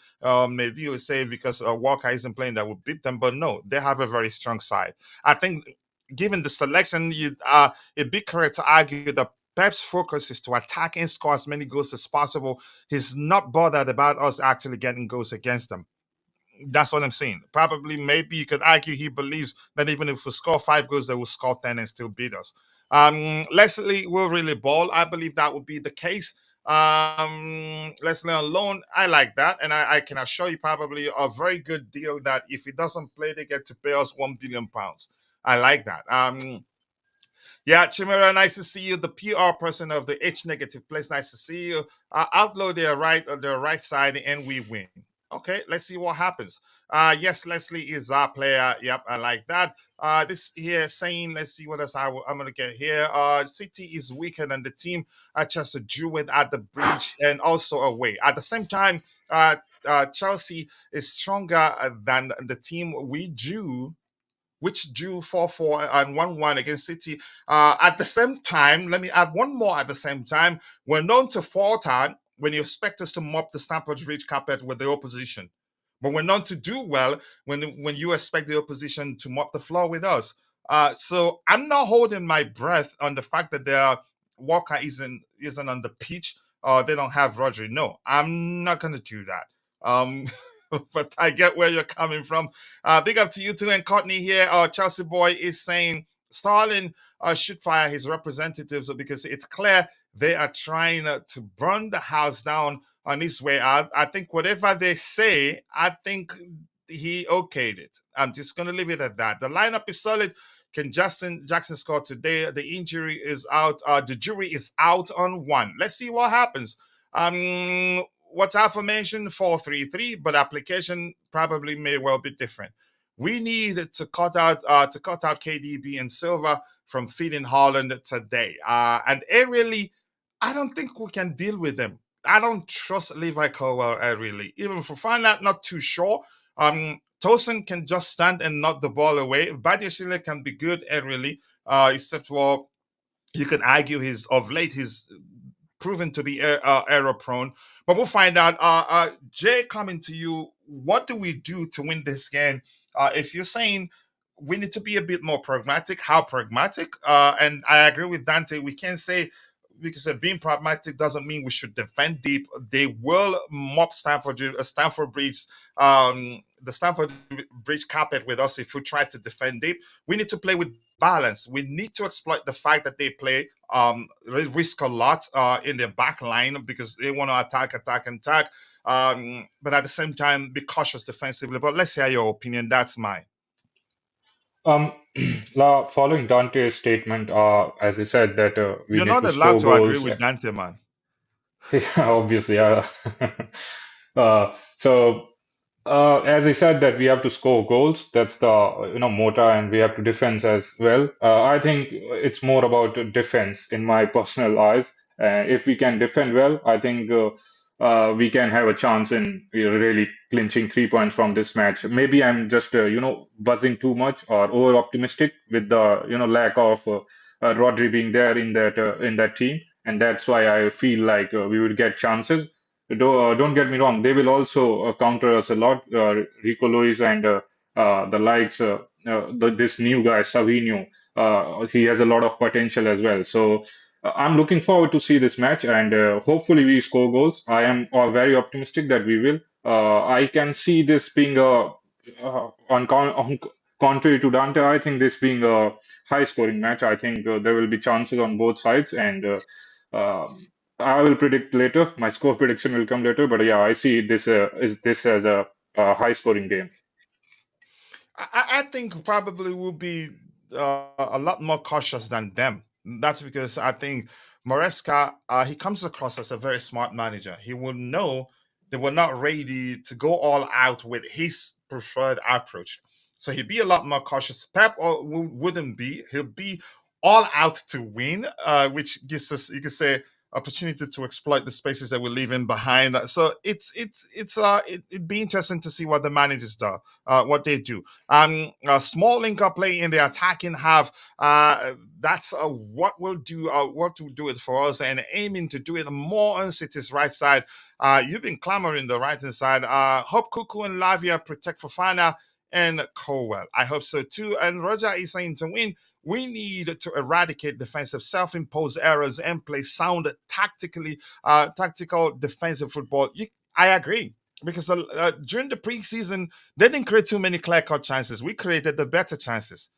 Maybe you would say because Walker isn't playing that would beat them, but no, they have a very strong side. I think given the selection, it'd be correct to argue that Pep's focus is to attack and score as many goals as possible. He's not bothered about us actually getting goals against them. That's what I'm saying. Probably, maybe you could argue he believes that even if we score 5 goals, they will score 10 and still beat us. Leslie will really ball. I believe that would be the case. Leslie on loan, I like that, and I can assure you probably a very good deal that if he doesn't play, they get to pay us £1 billion. I like that. Yeah, Chimera, nice to see you. The PR person of the H negative place, nice to see you. Outlaw their right side, and we win. Okay, let's see what happens. Yes, Leslie is our player. Yep, I like that. This here saying, let's see what else I'm going to get here. City is weaker than the team Chelsea drew with at the bridge and also away. At the same time, Chelsea is stronger than the team we drew, which drew 4-4 and 1-1 against City. At the same time, let me add one more at the same time. We're known to falter when you expect us to mop the Stamford Bridge carpet with the opposition. But we're known to do well when you expect the opposition to mop the floor with us. So I'm not holding my breath on the fact that their Walker isn't on the pitch or they don't have Rodri. No, I'm not going to do that. But I get where you're coming from. Big up to you too. And Courtney here, Chelsea boy is saying Sterling should fire his representatives because it's clear they are trying to burn the house down on his way out. I think whatever they say, I think he okayed it. I'm just going to leave it at that. The lineup is solid. Can Jackson score today? The injury is out. The jury is out on one. Let's see what happens. What's our formation? 4-3-3, but application probably may well be different. We need to cut out KDB and Silva from feeding Haaland today. And aerially, I don't think we can deal with them. I don't trust Levi Colwell aerially. Even for Fana, not too sure. Tosin can just stand and knock the ball away. Badiashile can be good aerially, except for you could argue he's proven to be error prone. But we'll find out. Jay, coming to you, what do we do to win this game? If you're saying we need to be a bit more pragmatic, how pragmatic? And I agree with Dante. We can't say, because being pragmatic doesn't mean we should defend deep. They will mop Stamford Bridge, the Stamford Bridge carpet with us if we try to defend deep. We need to play with balance. We need to exploit the fact that they play risk a lot in their back line because they want to attack. But at the same time, be cautious defensively. But let's hear your opinion. That's mine. Following Dante's statement, as he said that we You're need not to allowed score to agree goals. with Dante, man. Yeah, obviously. As he said that we have to score goals, that's the motto, and we have to defend as well. I think it's more about defense in my personal eyes. If we can defend well, I think we can have a chance in really clinching 3 points from this match. Maybe I'm just buzzing too much or over optimistic with the lack of Rodri being there in that team, and that's why I feel like we would get chances. Don't get me wrong; they will also counter us a lot. Rico Lewis and the likes, this new guy Savinho, he has a lot of potential as well. So I'm looking forward to see this match, and hopefully we score goals. I am very optimistic that we will. I can see this being on contrary to Dante, I think this being a high-scoring match. I think there will be chances on both sides, and I will predict later. My score prediction will come later, but yeah, I see this as a high-scoring game. I think probably will be a lot more cautious than them. That's because I think Maresca, he comes across as a very smart manager. He will know they were not ready to go all out with his preferred approach. So he'd be a lot more cautious. Pep wouldn't be. He'll be all out to win, which gives us, you could say, opportunity to exploit the spaces that we're leaving behind. So it'd be interesting to see what the managers do, what they do. A small link up play in the attacking half. That's what we'll do. What will do it for us, and aiming to do it more on City's right side. You've been clamoring the right hand side. Hope Kuku and Lavia protect Fofana and Colwell. I hope so too. And Roger is saying to win, we need to eradicate defensive self-imposed errors and play sound tactical defensive football. I agree because during the preseason they didn't create too many clear-cut chances. We created the better chances.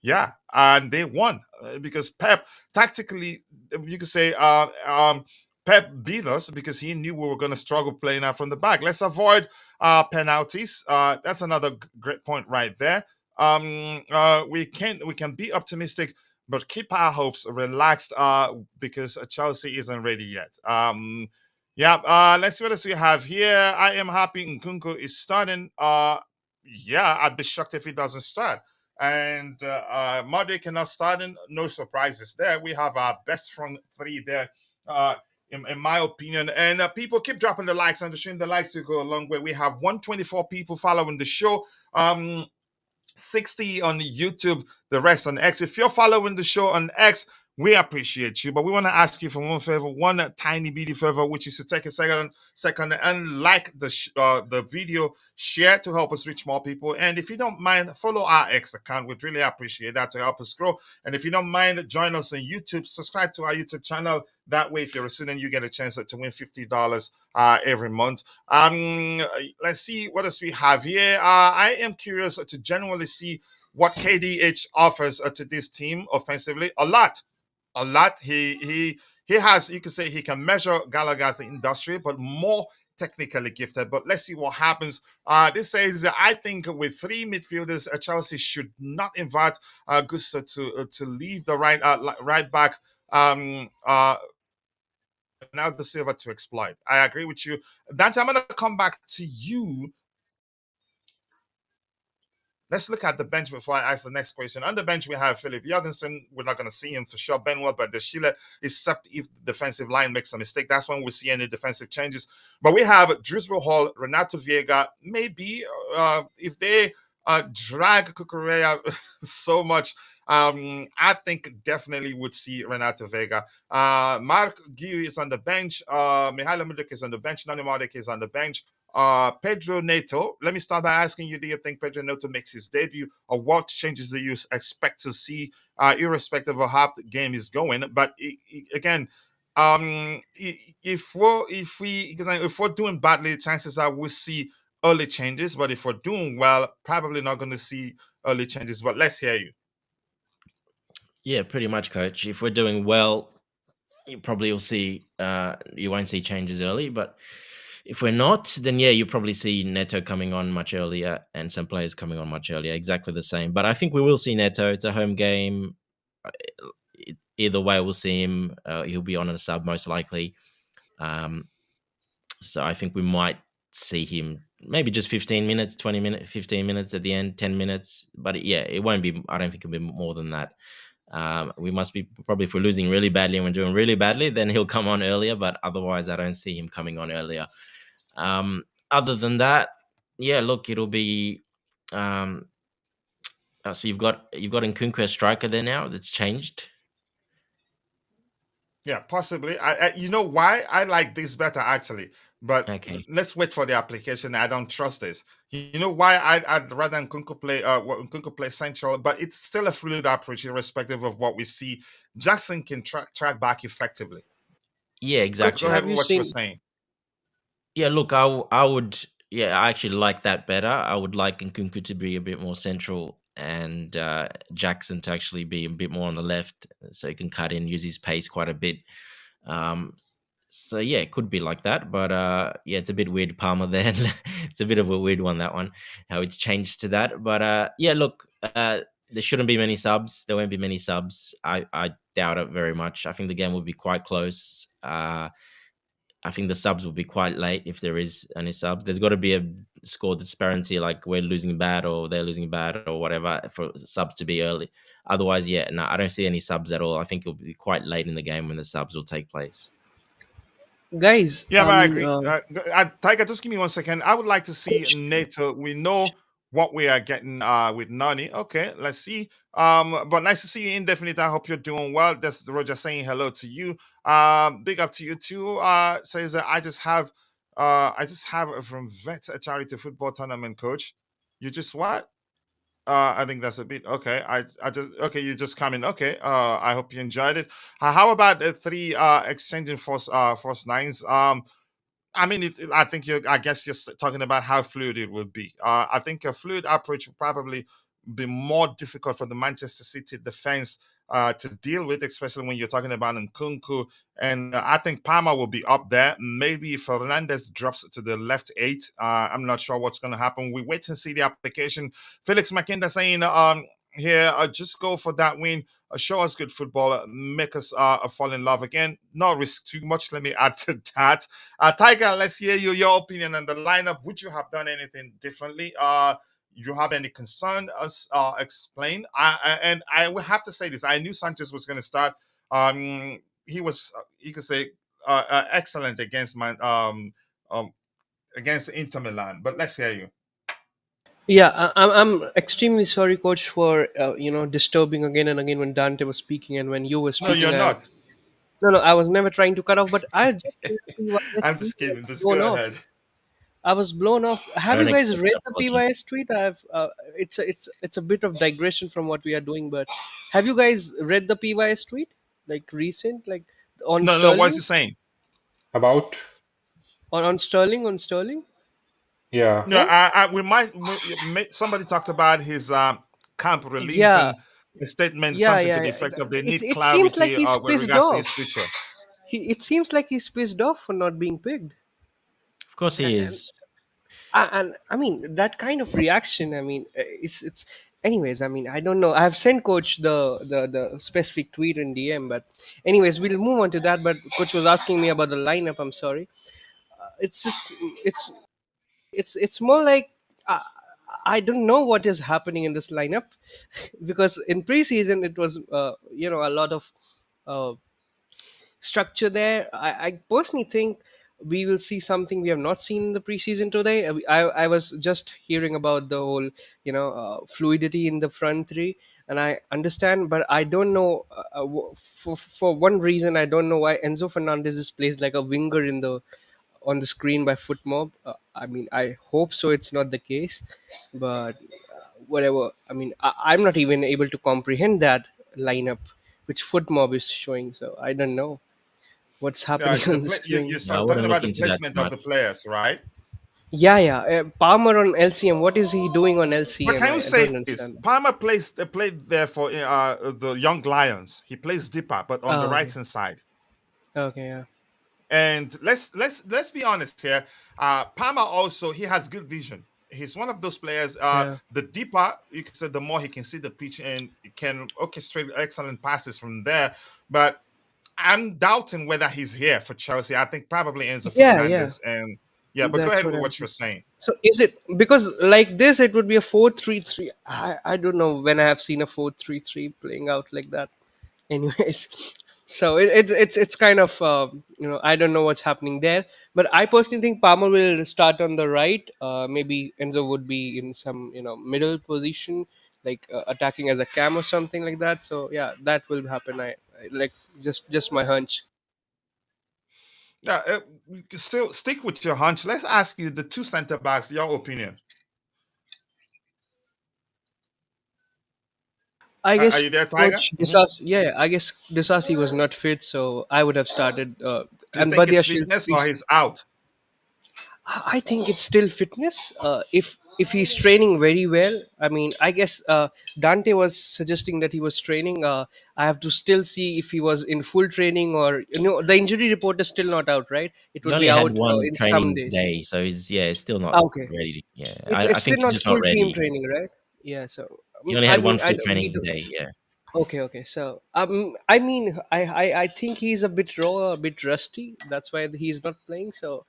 Yeah, and they won because Pep tactically, you could say, Pep beat us because he knew we were going to struggle playing out from the back. Let's avoid penalties. That's another great point right there. We can be optimistic, but keep our hopes relaxed because Chelsea isn't ready yet. Yeah, let's see what else we have here. I am happy Nkunku is starting. Yeah, I'd be shocked if he doesn't start. And Muddy cannot start in. No surprises there. We have our best front three there, in my opinion. And people keep dropping the likes on the stream. The likes to go a long way. We have 124 people following the show. 60 on YouTube, the rest on X. If you're following the show on X, we appreciate you, but we want to ask you for one favor, one tiny bitty favor, which is to take a second and like the video, share to help us reach more people. And if you don't mind, follow our X account. We'd really appreciate that to help us grow. And if you don't mind, join us on YouTube, subscribe to our YouTube channel. That way, if you're a student, you get a chance to win $50 every month. Let's see what else we have here. I am curious to genuinely see what KDH offers to this team offensively. A lot. He has, you can say, he can measure Gallagher's industry, but more technically gifted. But let's see what happens. This says I think with three midfielders, Chelsea should not invite Gusto to leave the right back. Now the Silva to exploit. I agree with you, Dante. I'm going to come back to you. Let's look at the bench before I ask the next question. On the bench, we have Philip Jorgensen. We're not going to see him for sure. Benwell, but the Sheila, except if the defensive line makes a mistake. That's when we see any defensive changes. But we have Dewsbury-Hall, Renato Viega. Maybe if they drag Cucurella so much, I think definitely would see Renato Vega. Mark Guy is on the bench. Mihailo Mudrik is on the bench. Nani Marduk is on the bench. Pedro Neto. Let me start by asking you, do you think Pedro Neto makes his debut, or what changes do you expect to see, irrespective of how the game is going? But again, if we're doing badly, chances are we'll see early changes. But if we're doing well, probably not going to see early changes. But let's hear you. Yeah, pretty much, coach. If we're doing well, you probably will see, you won't see changes early, but if we're not, then yeah, you probably see Neto coming on much earlier and some players coming on much earlier, exactly the same. But I think we will see Neto. It's a home game. Either way, we'll see him. He'll be on a sub most likely. So I think we might see him maybe just 15 minutes, 20 minutes, 15 minutes at the end, 10 minutes. But yeah, it won't be, I don't think it'll be more than that. We must be probably, if we're losing really badly and we're doing really badly, then he'll come on earlier. But otherwise, I don't see him coming on earlier. Other than that, yeah, look, it'll be. So you've got Nkunku as striker there now. That's changed. Yeah, possibly. You know why I like this better actually, but Okay. let's wait for the application. I don't trust this. You know why I'd rather Nkunku play central, but it's still a fluid approach, irrespective of what we see. Jackson can track back effectively. Yeah, Coach, Go exactly. ahead have with you what you were seen? saying. Yeah, look, I would. Yeah, I actually like that better. I would like Nkunku to be a bit more central and Jackson to actually be a bit more on the left, so he can cut in, use his pace quite a bit. Um, so yeah, it could be like that, but yeah, it's a bit weird, Palmer. Then it's a bit of a weird one, that one, how it's changed to that. But yeah, look, there shouldn't be many subs. There won't be many subs. I doubt it very much. I think the game will be quite close. I think the subs will be quite late if there is any subs. There's got to be a score disparity, like we're losing bad or they're losing bad or whatever, for subs to be early. Otherwise, yeah, no, I don't see any subs at all. I think it'll be quite late in the game when the subs will take place. Guys, Yeah, but I agree. Tiger, just give me 1 second. I would like to see Coach, NATO. We know what we are getting with Nani. Okay, let's see. But nice to see you, Indefinite. I hope you're doing well. That's Roger saying hello to you. Big up to you too. Says that I just have from Vet a charity football tournament coach. You just what? I think that's a bit okay. I just okay. You just come in. Okay. I hope you enjoyed it. How about the three exchanging force nines? I mean, I think you. I guess you're talking about how fluid it would be. I think a fluid approach would probably be more difficult for the Manchester City defense to deal with, especially when you're talking about Nkunku. And I think Palmer will be up there. Maybe if Fernandez drops to the left eight. I'm not sure what's going to happen. We wait and see the application. Felix McKinder saying, here, just go for that win. Show us good football. Make us fall in love again. Not risk too much. Let me add to that. Tiger, let's hear your opinion on the lineup. Would you have done anything differently? You have any concern? Us explain. And I will have to say this. I knew Sanchez was going to start. He was, you could say, excellent against against Inter Milan. But let's hear you. yeah, I'm extremely sorry, Coach, for disturbing again and again when Dante was speaking and when you were No, you're speaking. not. No, I was never trying to cut off, but I just read the PYS I'm tweet. just kidding. Just Blown go off. ahead. I was blown off. I Have you don't guys accept read that the apology. PYS tweet? It's a bit of digression from what we are doing, but have you guys read the PYS tweet, like recent, like on No, what's he Sterling, saying? About, on Sterling? yeah. No, No. somebody talked about his camp Yeah, releasing a statement, yeah, something to yeah, the yeah. effect of they need It seems like clarity he's with pissed regards to his off. future. It seems like he's pissed off for not being picked. Of course he And is. and I mean that kind of reaction. I mean, it's. Anyways, I mean, I don't know. I have sent Coach the specific tweet in DM, but anyways, we'll move on to that. But Coach was asking me about the lineup. I'm sorry. It's it's it's it's more like I don't know what is happening in this lineup because in preseason it was a lot of uh, structure there. I personally think we will see something we have not seen in the preseason today. I was just hearing about the whole fluidity in the front three, and I understand, but I don't know for one reason I don't know why Enzo Fernandez is placed like a winger in the on the screen by Footmob. I mean, I hope so. It's not the case, but whatever. I mean, I'm not even able to comprehend that lineup which Footmob is showing. So I don't know what's happening on the You're screen. No, I talking wouldn't about look the into that placement too of the much. players, right? Yeah, yeah. Palmer on LCM. What is he doing on But LCM? can we I say don't this? understand. Palmer played there for the Young Lions. He plays deeper, but on the Oh, right okay. hand side. Okay, yeah, And let's be honest here. Palmer also he has good vision. He's one of those players. yeah. The deeper you can say, the more he can see the pitch and he can orchestrate excellent passes from there. But I'm doubting whether he's here for Chelsea. I think probably Enzo Yeah, yeah. Fernandez and Yeah, but go That's ahead what with I'm what saying. you're saying. So is it because like this it would be a 4-3-3? I don't know when I have seen a 4-3-3 playing out like that. Anyways, so it's kind of I don't know what's happening there, but I personally think Palmer will start on the right. Maybe Enzo would be in some middle position, like attacking as a cam or something like that. So yeah, that will happen. I like just my hunch. Yeah, you can still stick with your hunch. Let's ask you the two center backs, your opinion. I Are guess you there, Tiger? Coach Disasi, yeah, I guess Disasi was not fit, so I would have started. Do you And think Badia it's Shield, fitness or he's out? I think it's still fitness. If he's training very well, I mean, I guess Dante was suggesting that he was training. I have to still see if he was in full training or the injury report is still not out, right? It He would only be had out one in some training days. day, so he's still not Okay, ready. Yeah, it's I still think he's not just not full team ready. training, right? Yeah. So He only I had one mean, full we training do. day. Yeah. Okay, okay. So, I mean, I think he's a bit raw, a bit rusty. That's why he's not playing. So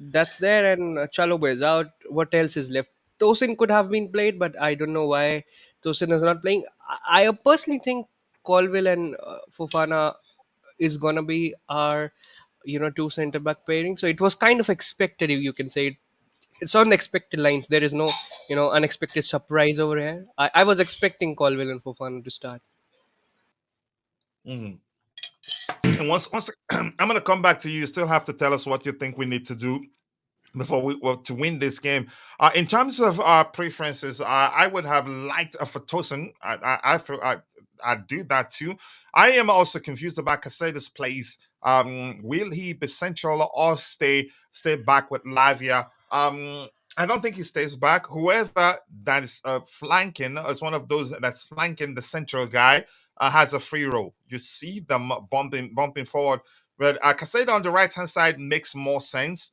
that's there, and Chaloba is out. What else is left? Tosin could have been played, but I don't know why Tosin is not playing. I personally think Colville and Fofana is gonna be our two center back pairing. So it was kind of expected, if you can say it. It's on the expected lines. There is no unexpected surprise over here. I was expecting Colville and Fofana to start. Mhm. And once I'm gonna come back to you. You still have to tell us what you think we need to do before we well, to win this game. In terms of preferences, I would have liked a Tosin. I feel I do that too. I am also confused about Casade's place. Will he be central or stay back with Lavia? I don't think he stays back. Whoever that is flanking is one of those that's flanking the central guy has a free role. You see them bumping forward, but Casado on the right hand side makes more sense.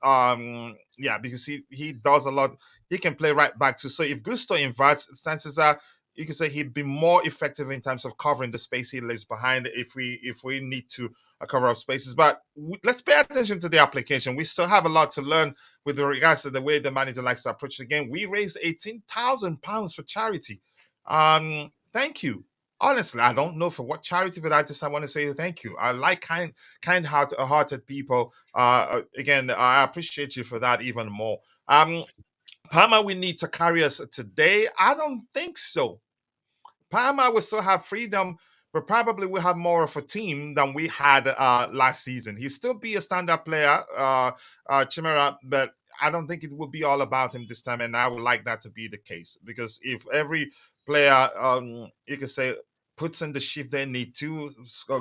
Yeah, because he does a lot. He can play right back too. So if Gusto invites, chances are you can say he'd be more effective in terms of covering the space he leaves behind if we need to cover up spaces. But let's pay attention to the application. We still have a lot to learn with regards to the way the manager likes to approach the game. We raised £18,000 for charity. Thank you. Honestly, I don't know for what charity, but I want to say thank you. I like kind-hearted people. Again, I appreciate you for that even more. Parma, we need to carry us today. I don't think so. Parma will still have freedom, but probably will have more of a team than we had last season. He'll still be a standard player, Chimera, but I don't think it will be all about him this time. And I would like that to be the case because if every player, you can say, puts in the shift they need to,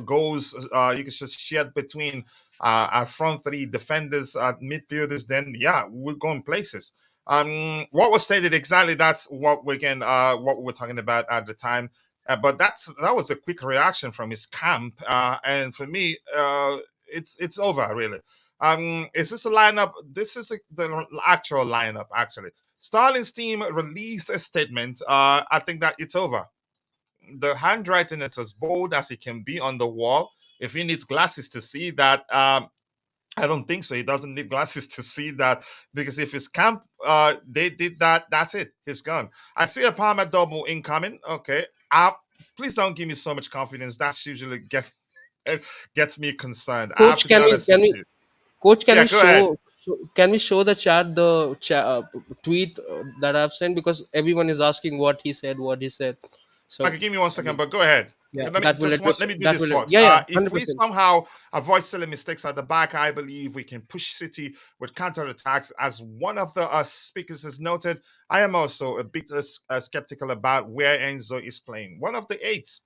goes, you can just share between our front three defenders, midfielders, then yeah, we're going places. What was stated exactly, that's what what we were talking about at the time. But that was a quick reaction from his camp, and for me, it's over really. Is this a lineup? This is the actual lineup actually. Starling's team released a statement. I think that it's over. The handwriting is as bold as it can be on the wall. If he needs glasses to see that, I don't think so. He doesn't need glasses to see that because if his camp they did that, that's it. He's gone. I see a Palmer double incoming. Okay. Please don't give me so much confidence. That's usually gets me concerned. I have Coach, to be honest with you. Coach, Yeah, go ahead. can we show the chat the tweet that I've sent, because everyone is asking what he said. So Okay, give me one I second, mean, but go ahead. yeah, Let me that will just address let me do that this will first. yeah, yeah, If hundred we percent. somehow avoid silly mistakes at the back, I believe we can push City with counterattacks. As one of the speakers has noted, I am also a bit skeptical about where Enzo is playing. One of the eights,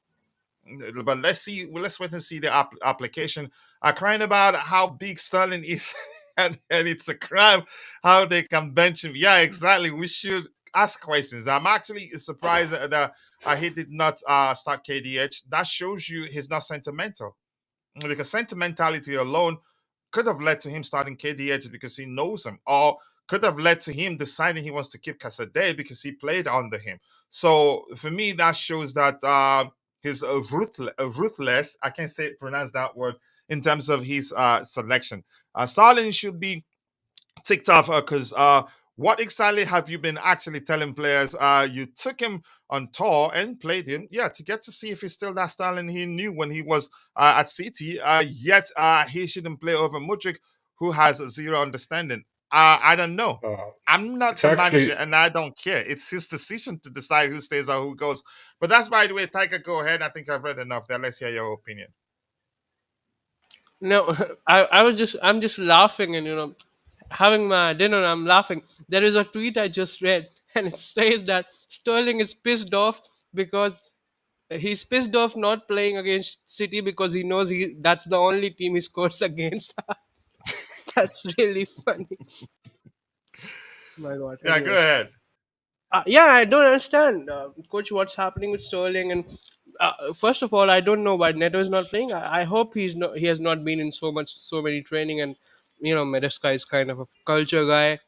but let's see. Well, let's wait and see the application. Crying about how big Sterling is, and it's a crime how they can bench him. Yeah, exactly. We should ask questions. I'm actually surprised that he did not start KDH. That shows you he's not sentimental, because sentimentality alone could have led to him starting KDH because he knows him, or could have led to him deciding he wants to keep Casade because he played under him. So for me, that shows that he's ruthless. I can't say pronounce that word in terms of his selection. Starling should be ticked off because what exactly have you been actually telling players? You took him on tour and played him, yeah, to get to see if he's still that Sterling he knew when he was at City. Yet he shouldn't play over Mudryk, who has zero understanding. I don't know. Uh, I'm not it's the manager, actually and I don't care. It's his decision to decide who stays or who goes. But that's, by the way, Tiger. Go ahead. I think I've read enough there. Let's hear your opinion. No, I'm just laughing and having my dinner. I'm laughing. There is a tweet I just read, and it says that Sterling is pissed off because he's pissed off not playing against City because he knows that's the only team he scores against. That's really funny. My God. Yeah, go Anyways, ahead. yeah, I don't understand, coach, what's happening with Sterling. And first of all, I don't know why Neto is not playing. I hope he has not been in so many training. And Maresca is kind of a culture guy,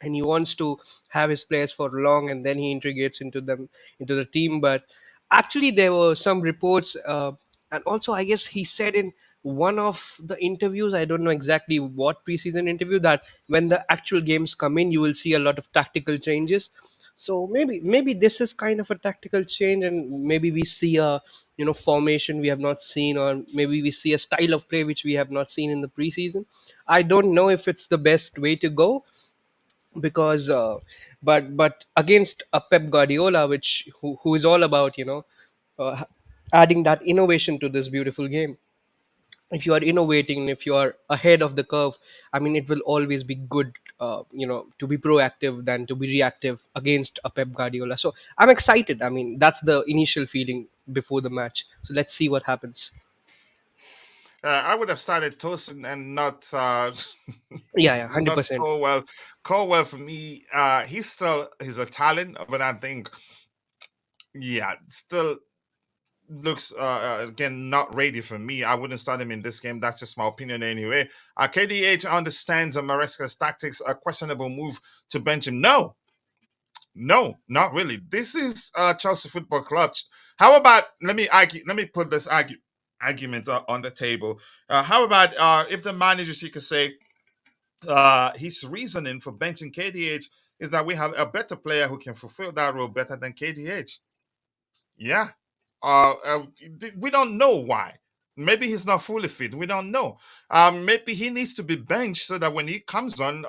and he wants to have his players for long, and then he integrates into the team. But actually there were some reports, and also I guess he said in one of the interviews, I don't know exactly what preseason interview, that when the actual games come in, you will see a lot of tactical changes. So maybe this is kind of a tactical change, and maybe we see a formation we have not seen, or maybe we see a style of play which we have not seen in the preseason. I don't know if it's the best way to go, because but against a Pep Guardiola, who is all about uh, adding that innovation to this beautiful game. If you are innovating, if you are ahead of the curve, I mean, it will always be good, to be proactive than to be reactive against a Pep Guardiola. So I'm excited. I mean, that's the initial feeling before the match. So let's see what happens. I would have started Tosin and not Yeah, yeah, not 100%. Colwell. Colwell for me, he's a talent, but I think yeah, still looks again not ready for me. I wouldn't start him in this game. That's just my opinion anyway. KDH understands Maresca's tactics. A questionable move to bench him. No, not really. This is Chelsea Football Club. How about let me argue? Let me put this argument on the table. How about if the manager, she could say his reasoning for benching KDH is that we have a better player who can fulfill that role better than KDH. Yeah. We don't know why. Maybe he's not fully fit. We don't know. Maybe he needs to be benched so that when he comes on,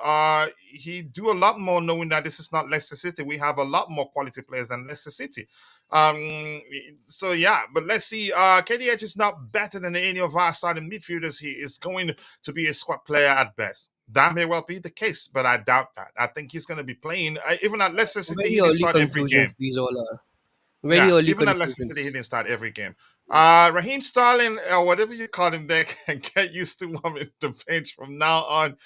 he do a lot more, knowing that this is not Leicester City. We have a lot more quality players than Leicester City. So yeah, but let's see. KDH is not better than any of our starting midfielders. He is going to be a squad player at best. That may well be the case, but I doubt that. I think he's going to be playing. Even at Leicester City, Very he didn't early start every game. conclusions, these all are. Very Yeah, early even at Leicester City, he conclusions. didn't start every game. Raheem Sterling, or whatever you call him there, can get used to warming the bench from now on.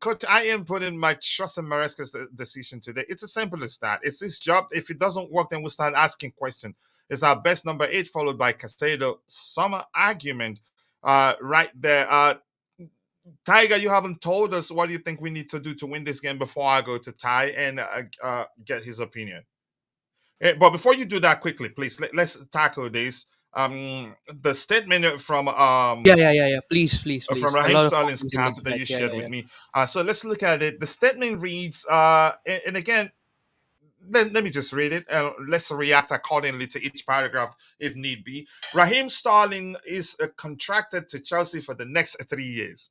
Coach, I am putting my trust in Maresca's decision today. It's as simple as that. It's his job. If it doesn't work, then we'll start asking questions. It's our best number 8, followed by Casado. Summer argument right there. Tiger, you haven't told us what you think we need to do to win this game before I go to Ty and get his opinion. But before you do that, quickly, please, let's tackle this. The statement Yeah, yeah, yeah, yeah. Please, please, from please. A Raheem lot of Sterling's comments in the camp that chat. you Yeah, yeah, shared with yeah. me. So let's look at it. The statement reads, and again, let me just read it. Let's react accordingly to each paragraph if need be. Raheem Sterling is contracted to Chelsea for the next 3 years.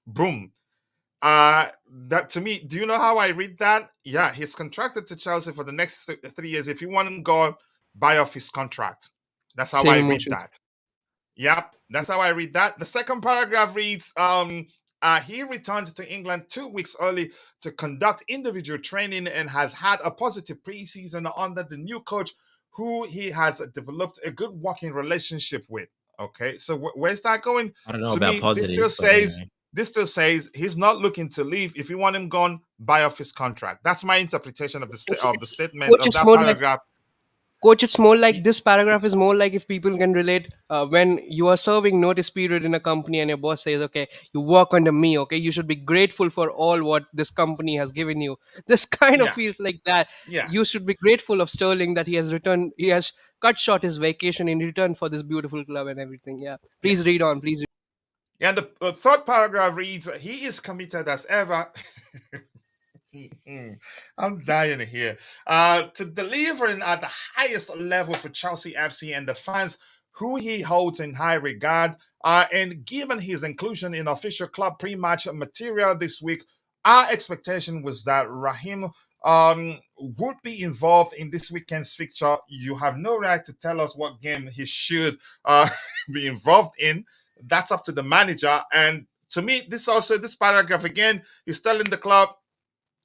Boom. That to me, do you know how I read that? Yeah, he's contracted to Chelsea for the next 3 years. If you want him go, buy off his contract. That's how I Same read emotions. that. Yep, that's how I read that. The second paragraph reads, he returned to England 2 weeks early to conduct individual training and has had a positive preseason under the new coach, who he has developed a good working relationship with. Okay, so where's that going? I don't know To about me, positive, but anyway. this still says he's not looking to leave. If you want him gone, buy off his contract. That's my interpretation of the It's statement coach. of It's that more like paragraph. Coach, it's more like this paragraph is more like, if people can relate, when you are serving notice period in a company and your boss says, okay, you work under me, okay, you should be grateful for all what this company has given you. This kind of Yeah, feels like that. yeah. You should be grateful of Sterling that he has cut short his vacation in return for this beautiful club and everything. Yeah. Yeah. Please read on. Please. And the third paragraph reads, he is committed as ever. I'm dying here. To delivering at the highest level for Chelsea FC and the fans who he holds in high regard. And given his inclusion in official club pre-match material this week, our expectation was that Raheem would be involved in this weekend's fixture. You have no right to tell us what game he should be involved in. That's up to the manager. And to me, this paragraph again is telling the club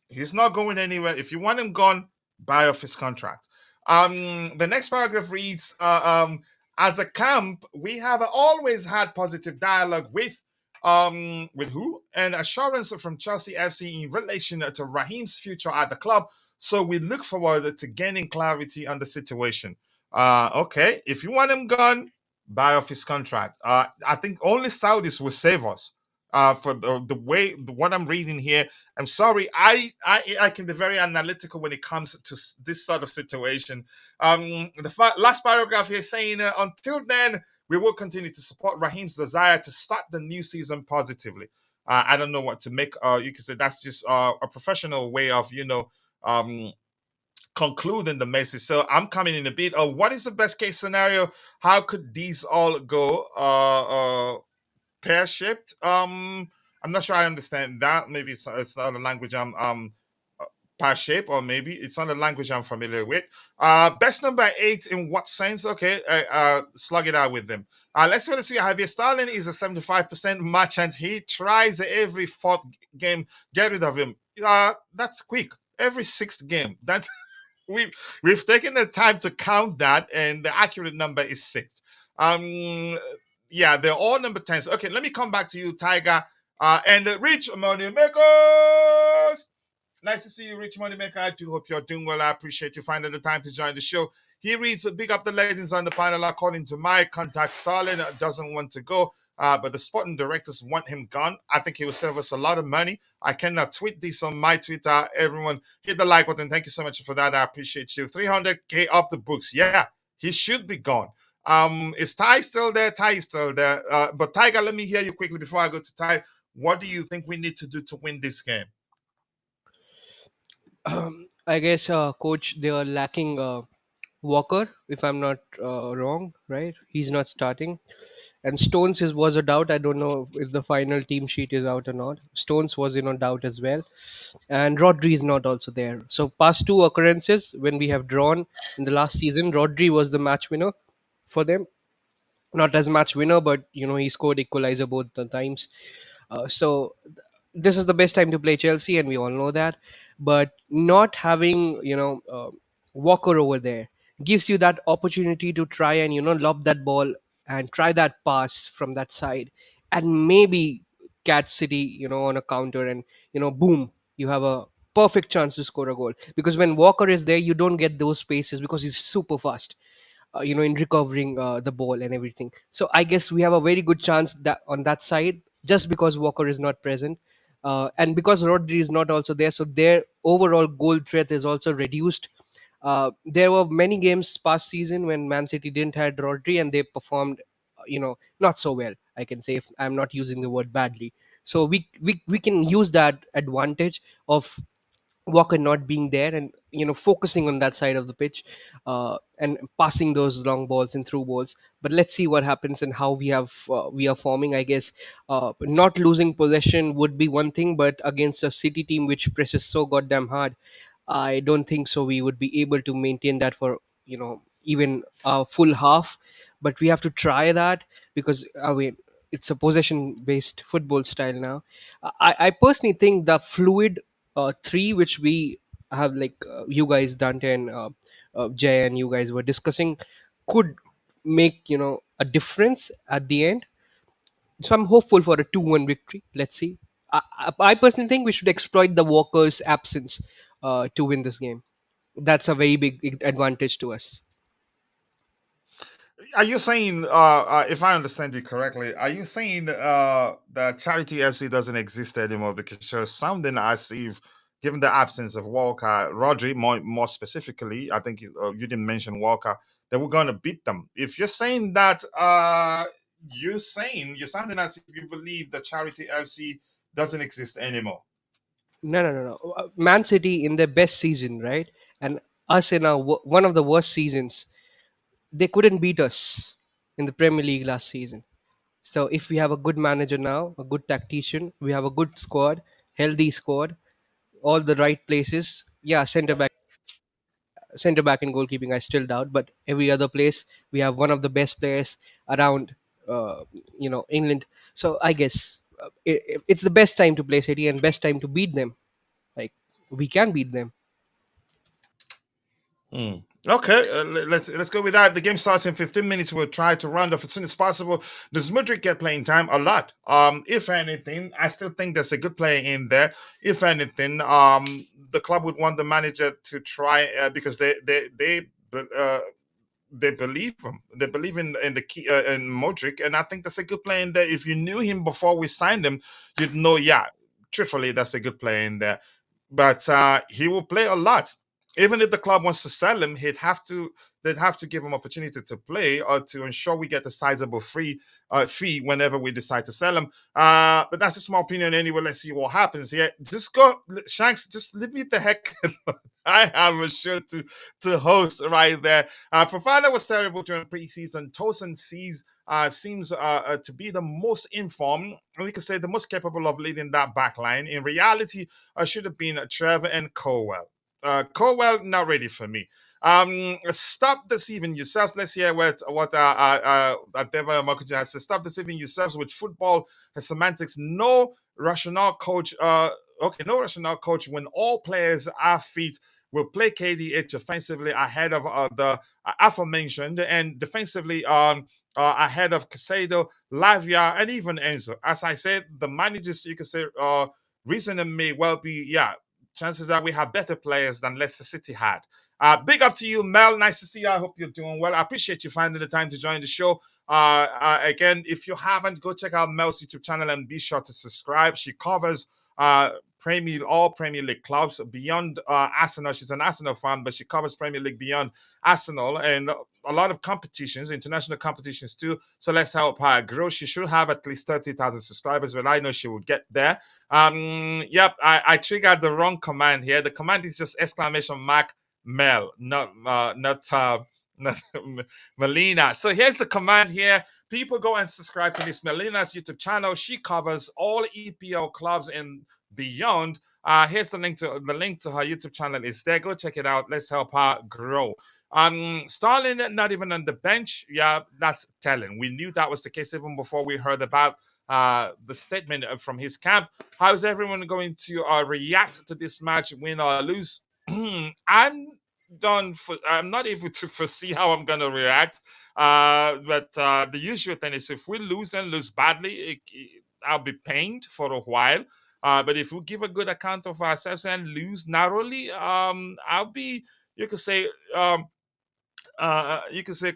he's not going anywhere. If you want him gone, buy off his contract. The next paragraph reads, as a camp, we have always had positive dialogue with who? And assurance from Chelsea FC in relation to Raheem's future at the club. So we look forward to gaining clarity on the situation. Okay, if you want him gone, buy off his contract. I think only Saudis will save us. For the way what I'm reading here, I'm sorry. I can be very analytical when it comes to this sort of situation. Last paragraph here saying, until then, we will continue to support Raheem's desire to start the new season positively. I don't know what to make. You can say that's just a professional way of um, concluding the message. So I'm coming in a bit. What is the best case scenario? How could these all go? Pear shaped. I'm not sure I understand that. Maybe it's not a language I'm pear shape, or maybe it's not a language I'm familiar with. Best number 8 in what sense? Okay, slug it out with them. Let's see. Javier Sterling is a 75% match, and he tries every fourth game. Get rid of him. That's quick. Every sixth game. That's we've taken the time to count that, and the accurate number is 6. Yeah, they're all number 10s. Okay, let me come back to you, Tiger. And Rich Moneymakers. Nice to see you, Rich Moneymaker. I do hope you're doing well. I appreciate you finding the time to join the show. He reads, big up the legends on the panel. According to my contact, Stalin doesn't want to go, but the sporting directors want him gone. I think he will save us a lot of money. I cannot tweet this on my Twitter. Everyone, hit the like button. Thank you so much for that. I appreciate you. 300K off the books. Yeah, he should be gone. Is Ty still there? Ty is still there. But Tiger, let me hear you quickly before I go to Ty. What do you think we need to do to win this game? I guess, coach, they are lacking Walker, if I'm not wrong, right? He's not starting. And Stones was a doubt. I don't know if the final team sheet is out or not. Stones was in a doubt as well. And Rodri is not also there. So past two occurrences when we have drawn in the last season, Rodri was the match winner for them. Not as match winner, but he scored equalizer both the times. This is the best time to play Chelsea, and we all know that. But not having Walker over there gives you that opportunity to try and lob that ball and try that pass from that side, and maybe catch City on a counter, and boom, you have a perfect chance to score a goal. Because when Walker is there, you don't get those spaces because he's super fast, in recovering the ball and everything. So I guess we have a very good chance that on that side, just because Walker is not present, and because Rodri is not also there, so their overall goal threat is also reduced. There were many games past season when Man City didn't had Rodri and they performed, not so well. I can say, if I'm not using the word badly. So we can use that advantage of Walker not being there, and focusing on that side of the pitch, and passing those long balls and through balls. But let's see what happens and how we are forming. I guess not losing possession would be one thing, but against a City team which presses so goddamn hard, I don't think so we would be able to maintain that for even a full half. But we have to try that, because I mean, it's a possession based football style now. I personally think the fluid three which we have, like you guys, Dante and Jay, and you guys were discussing, could make a difference at the end. So I'm hopeful for a 2-1 victory. Let's see. I personally think we should exploit the Walker's absence to win this game. That's a very big advantage to us. Are you saying, if I understand you correctly, are you saying that Charity FC doesn't exist anymore? Because you're sounding as if, given the absence of Walker, Rodri, more specifically, I think you didn't mention Walker, that we're going to beat them. If you're saying that, you're sounding as if you believe the Charity FC doesn't exist anymore. No, no, no, no. Man City in their best season, right? And us in our one of the worst seasons. They couldn't beat us in the Premier League last season. So if we have a good manager now, a good tactician, we have a good squad, healthy squad, all the right places. Yeah, center back and goalkeeping, I still doubt, but every other place we have one of the best players around. Uh, England. So I guess it's the best time to play City and best time to beat them. Like we can beat them. Okay, let's go with that. The game starts in 15 minutes. We'll try to round off as soon as possible. Does Mudrik get playing time? A lot. If anything, I still think there's a good player in there. If anything, the club would want the manager to try because they believe him. They believe in the key in Modric, and I think that's a good player in there. If you knew him before we signed him, you'd know. Yeah, truthfully, that's a good player in there. But he will play a lot. Even if the club wants to sell him, they'd have to give him opportunity to play or to ensure we get the sizable fee whenever we decide to sell him. But that's a small opinion anyway. Let's see what happens here. Just go, Shanks. Just leave me the heck. I have a show to host right there. Fofana was terrible during preseason. Tosin seems to be the most informed, and we could say the most capable of leading that back line. In reality, should have been Trevor and Colwell. Colwell, not ready for me. Stop deceiving yourselves. Let's hear what Deva Makuja has to stop deceiving yourselves with football and semantics. No rationale, coach. Okay, no rationale, coach. When all players are fit, will play KDH offensively ahead of the aforementioned and defensively ahead of Casado, Lavia, and even Enzo. As I said, the managers, you could say, reasoning may well be, yeah, chances are we have better players than Leicester City had. Big up to you, Mel. Nice to see you. I hope you're doing well. I appreciate you finding the time to join the show. Again, if you haven't, go check out Mel's YouTube channel and be sure to subscribe. She covers all Premier League clubs beyond Arsenal. She's an Arsenal fan, but she covers Premier League beyond Arsenal and a lot of competitions, international competitions too. So let's help her grow. She should have at least 30,000 subscribers, but I know she will get there. Yep, I triggered the wrong command here. The command is just exclamation mark Mel, not Melina. So here's the command here. People go and subscribe to Miss Melina's YouTube channel. She covers all EPL clubs and beyond. Here's the link to her YouTube channel is there. Go check it out. Let's help her grow. Sterling not even on the bench. Yeah, that's telling. We knew that was the case even before we heard about the statement from his camp. How is everyone going to react to this match, win or lose? I'm not able to foresee how I'm gonna react. But the usual thing is if we lose and lose badly, I'll be pained for a while. But if we give a good account of ourselves and lose narrowly, I'll be, you could say,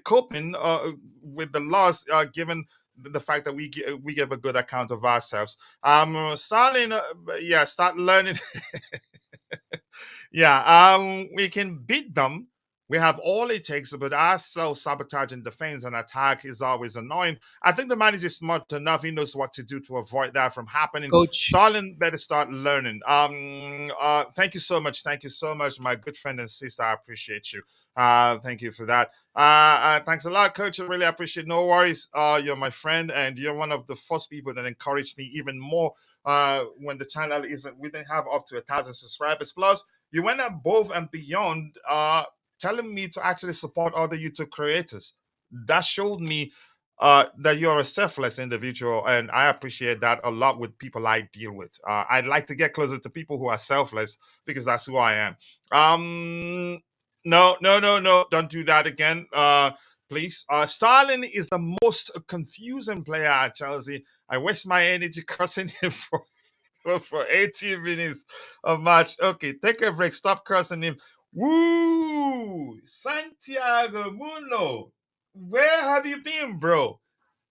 coping with the loss, given the fact that we give a good account of ourselves. Starting, start learning. We can beat them. We have all it takes, but our self-sabotage in defense and attack is always annoying. I think the manager is smart enough. He knows what to do to avoid that from happening. Coach, Stalin better start learning. Thank you so much. Thank you so much, my good friend and sister. I appreciate you. Thank you for that. Thanks a lot, coach. I really appreciate it. No worries. You're my friend, and you're one of the first people that encouraged me even more when the channel isn't. We didn't have up to 1,000 subscribers. Plus, you went above and beyond, telling me to actually support other YouTube creators. That showed me that you're a selfless individual, and I appreciate that a lot with people I deal with. I'd like to get closer to people who are selfless because that's who I am. No, don't do that again, please. Starling is the most confusing player at Chelsea. I waste my energy cursing him for 18 minutes of match. Okay, take a break. Stop cursing him. Woo! Santiago Muno. Where have you been, bro?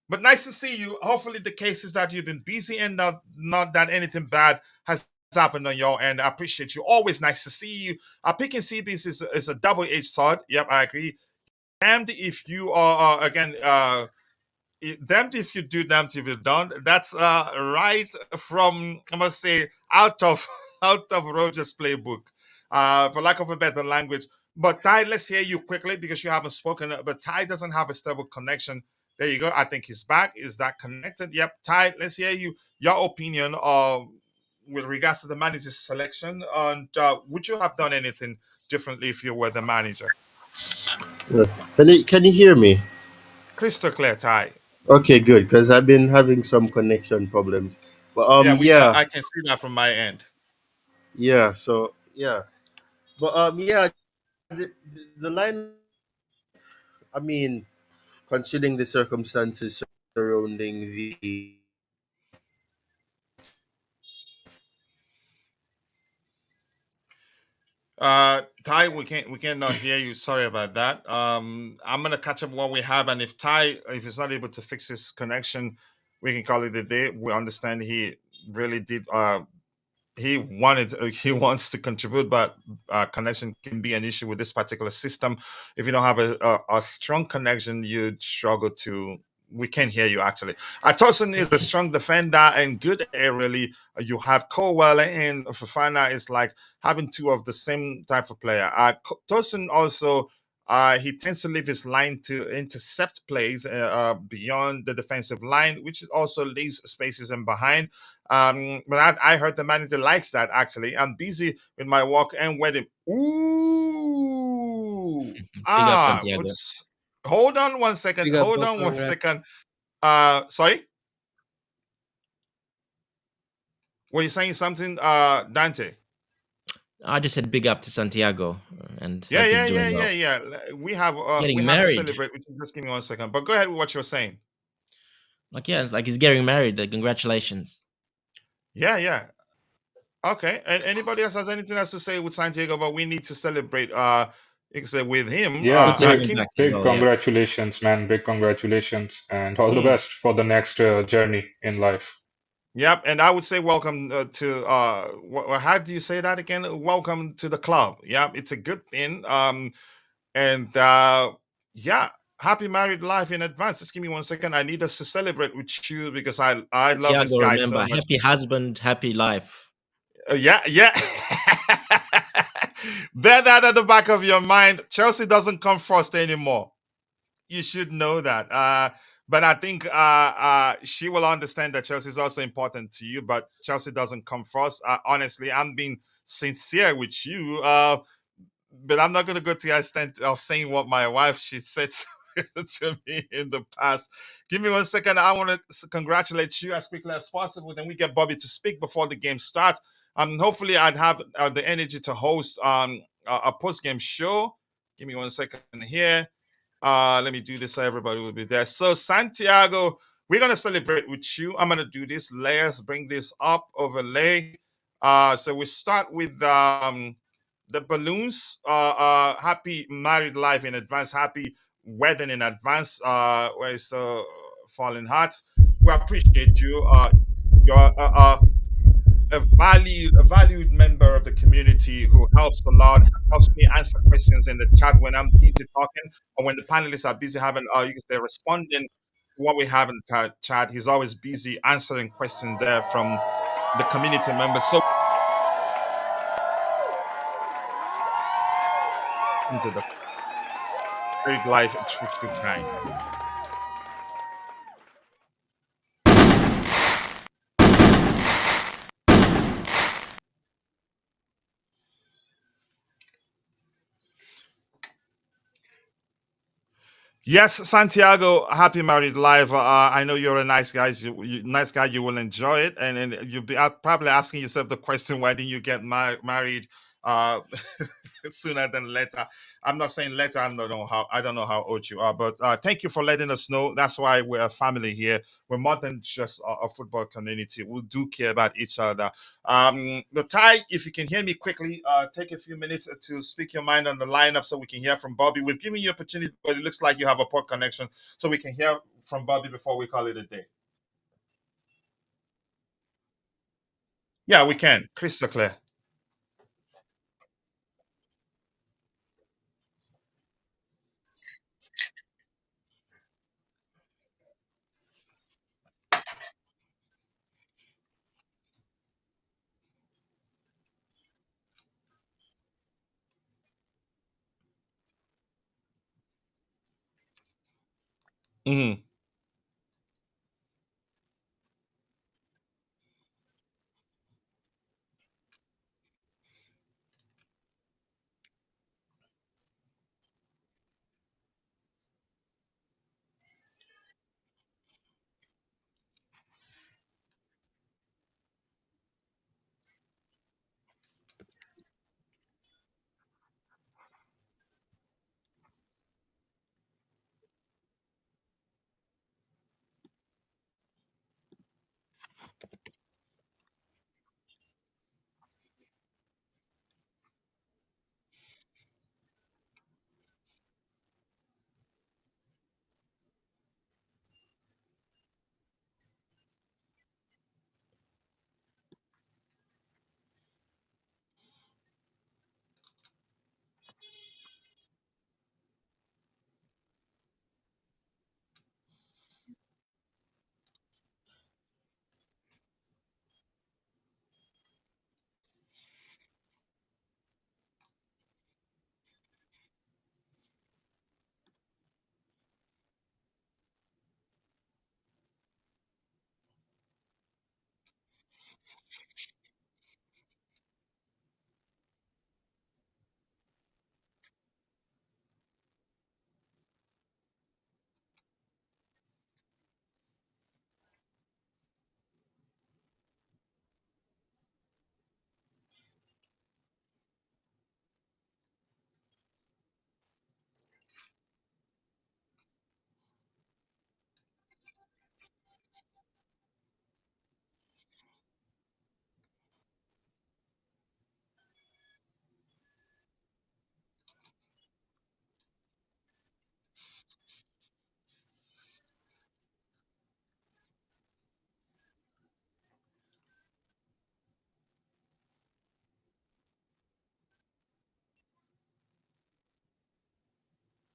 But nice to see you. Hopefully the case is that you've been busy and not that anything bad has happened on your end. I appreciate you. Always nice to see you. Picking CBs is a double-edged sword. Yep, I agree. And if you are, again, damned if you do, damned if you don't. That's right from, I must say, out of out of Roger's playbook, for lack of a better language. But Ty, let's hear you quickly because you haven't spoken. But Ty doesn't have a stable connection. There you go. I think he's back. Is that connected? Yep. Ty, let's hear you. Your opinion with regards to the manager's selection, and would you have done anything differently if you were the manager? Uh, can you hear me? Crystal clear, Ty. Okay, good. Because I've been having some connection problems. But Yeah, yeah, I can see that from my end. yeah. So yeah, but yeah, the line. I mean, considering the circumstances surrounding the. Ty, we can't not hear you. Sorry about that. I'm gonna catch up what we have, and if Ty, if he's not able to fix his connection, we can call it a day. We understand he really did. He wanted he wants to contribute, but connection can be an issue with this particular system. If you don't have a strong connection, you'd struggle to. We can't hear you actually. Tosin is a strong defender and good aerially. You have Cowell and Fafana is like having two of the same type of player. Tosin also he tends to leave his line to intercept plays beyond the defensive line, which also leaves spaces in behind. But I heard the manager likes that actually. I'm busy with my work and wedding. Ooh, Big up which Santiago. hold on one second. Big up, Hold bro. on one Congrats. second. Sorry, were you saying something, Dante? I just said big up to Santiago and Yeah, hope he's yeah, yeah, doing yeah, well. yeah. We Getting have to married. celebrate. Just give me one second. But go ahead with what you're saying. Like, yeah, it's like he's getting married. Congratulations. Yeah, yeah. Okay. And anybody else has anything else to say with Santiago? But we need to celebrate. You can say with him. Good Yeah, to have big him Akim. back as big well. Yeah. congratulations, man. Big congratulations, and all the Mm, best for the next journey in life. yep. And I would say welcome to. How do you say that again? Welcome to the club. Yep. It's a good thing. And yeah. Happy married life in advance. Just give me one second. I need us to celebrate with you because I love this Santiago, guy so remember, much. happy husband, happy life. Yeah, yeah. Bear that at the back of your mind. Chelsea doesn't come first anymore. You should know that. But I think she will understand that Chelsea is also important to you, but Chelsea doesn't come first. Honestly, I'm being sincere with you. But I'm not going to go to the extent of saying what my wife she said to me in the past. Give me one second. I want to congratulate you as quickly as possible. Then we get Bobby to speak before the game starts. Hopefully, I'd have the energy to host a post game show. Give me one second here. Let me do this so everybody will be there. So Santiago, we're gonna celebrate with you. I'm gonna do this. Let's bring this up overlay. So we start with the balloons. Happy married life in advance. Happy wedding in advance. Where it's falling hot. We appreciate you. You're a valued member of the community who helps a lot, helps me answer questions in the chat when I'm busy talking or when the panelists are busy having, you can say, responding to what we have in the chat. He's always busy answering questions there from the community members. So into the married life treats you kind. Yes, Santiago, happy married life. I know you're a nice guy. Nice guy. You will enjoy it, and you'll be probably asking yourself the question: why didn't you get married uh, sooner than later? I'm not saying later. I don't know how old you are, but thank you for letting us know. That's why we're a family here. We're more than just a football community. We do care about each other. But Ty, if you can hear me quickly, take a few minutes to speak your mind on the lineup so we can hear from Bobby. We've given you opportunity, but it looks like you have a poor connection, so we can hear from Bobby before we call it a day. Yeah, we can. Crystal clear. Mhm.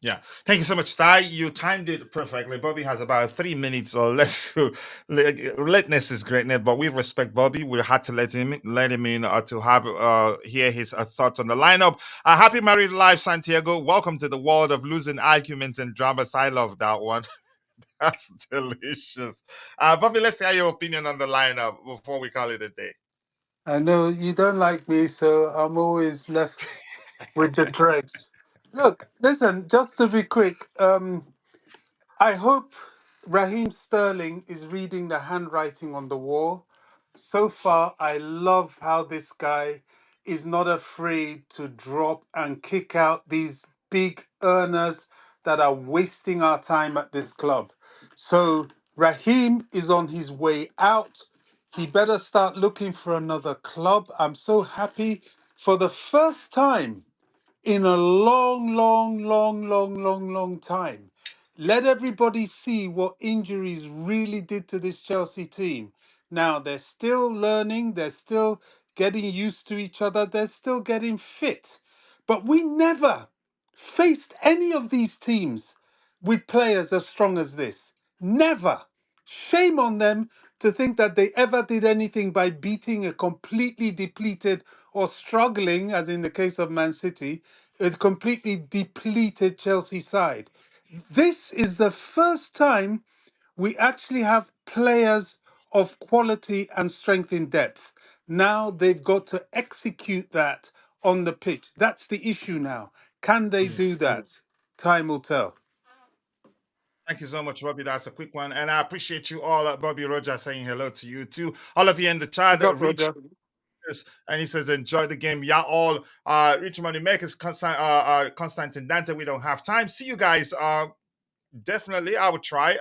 Yeah, thank you so much, Ty. You timed it perfectly. Bobby has about 3 minutes or less. To lateness is greatness, but we respect Bobby. We had to let him in to have hear his thoughts on the lineup. Happy married life, Santiago. Welcome to the world of losing arguments and dramas. I love that one. That's delicious. Bobby, let's hear your opinion on the lineup before we call it a day. I know you don't like me, so I'm always left with the dregs. Look, listen, just to be quick, I hope Raheem Sterling is reading the handwriting on the wall. So far, I love how this guy is not afraid to drop and kick out these big earners that are wasting our time at this club. So, Raheem is on his way out. He better start looking for another club. I'm so happy for the first time in a long time. Let everybody see what injuries really did to this Chelsea team. Now, they're still learning, they're still getting used to each other, they're still getting fit. But we never faced any of these teams with players as strong as this. Never. Shame on them to think that they ever did anything by beating a completely depleted or struggling, as in the case of Man City, a completely depleted Chelsea side. This is the first time we actually have players of quality and strength in depth. Now they've got to execute that on the pitch. That's the issue now. Can they do that? Time will tell. Thank you so much, Bobby. That's a quick one. And I appreciate you all. Bobby Roger saying hello to you too. All of you in the chat, Big up, reach Roger. this, and he says, enjoy the game. Yeah, all Rich Money Makers, Constantine Dante. We don't have time. See you guys. Definitely, I would try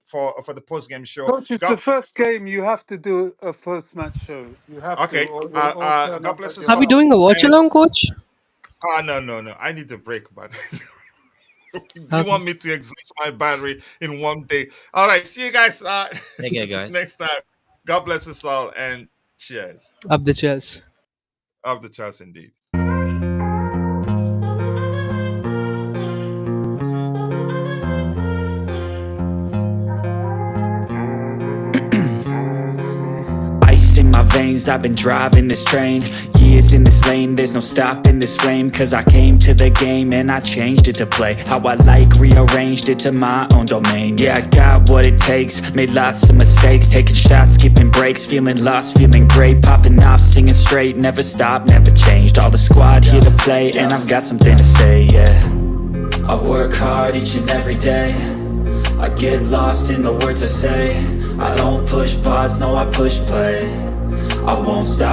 for the post game show. Coach, it's the first game. You have to do a first match show. You have to, Okay. or we'll all turn God up bless at us your Are we all. doing house. a watch And along, coach? no. I need a break, but do you Okay. want me to exhaust my battery in one day? All right. See you guys Take care, guys. next time. God bless us all, and cheers. Up the chairs. Of the chance indeed. Ice in my veins, I've been driving this train. Years in this lane, there's no stopping this flame. Cause I came to the game and I changed it to play how I like, rearranged it to my own domain. Yeah, I got what it takes, made lots of mistakes, taking shots, skipping breaks, feeling lost, feeling great, popping off, singing straight, never stopped, never changed. All the squad here to play, and I've got something to say, yeah. I work hard each and every day, I get lost in the words I say. I don't push pause, no I push play. I won't stop.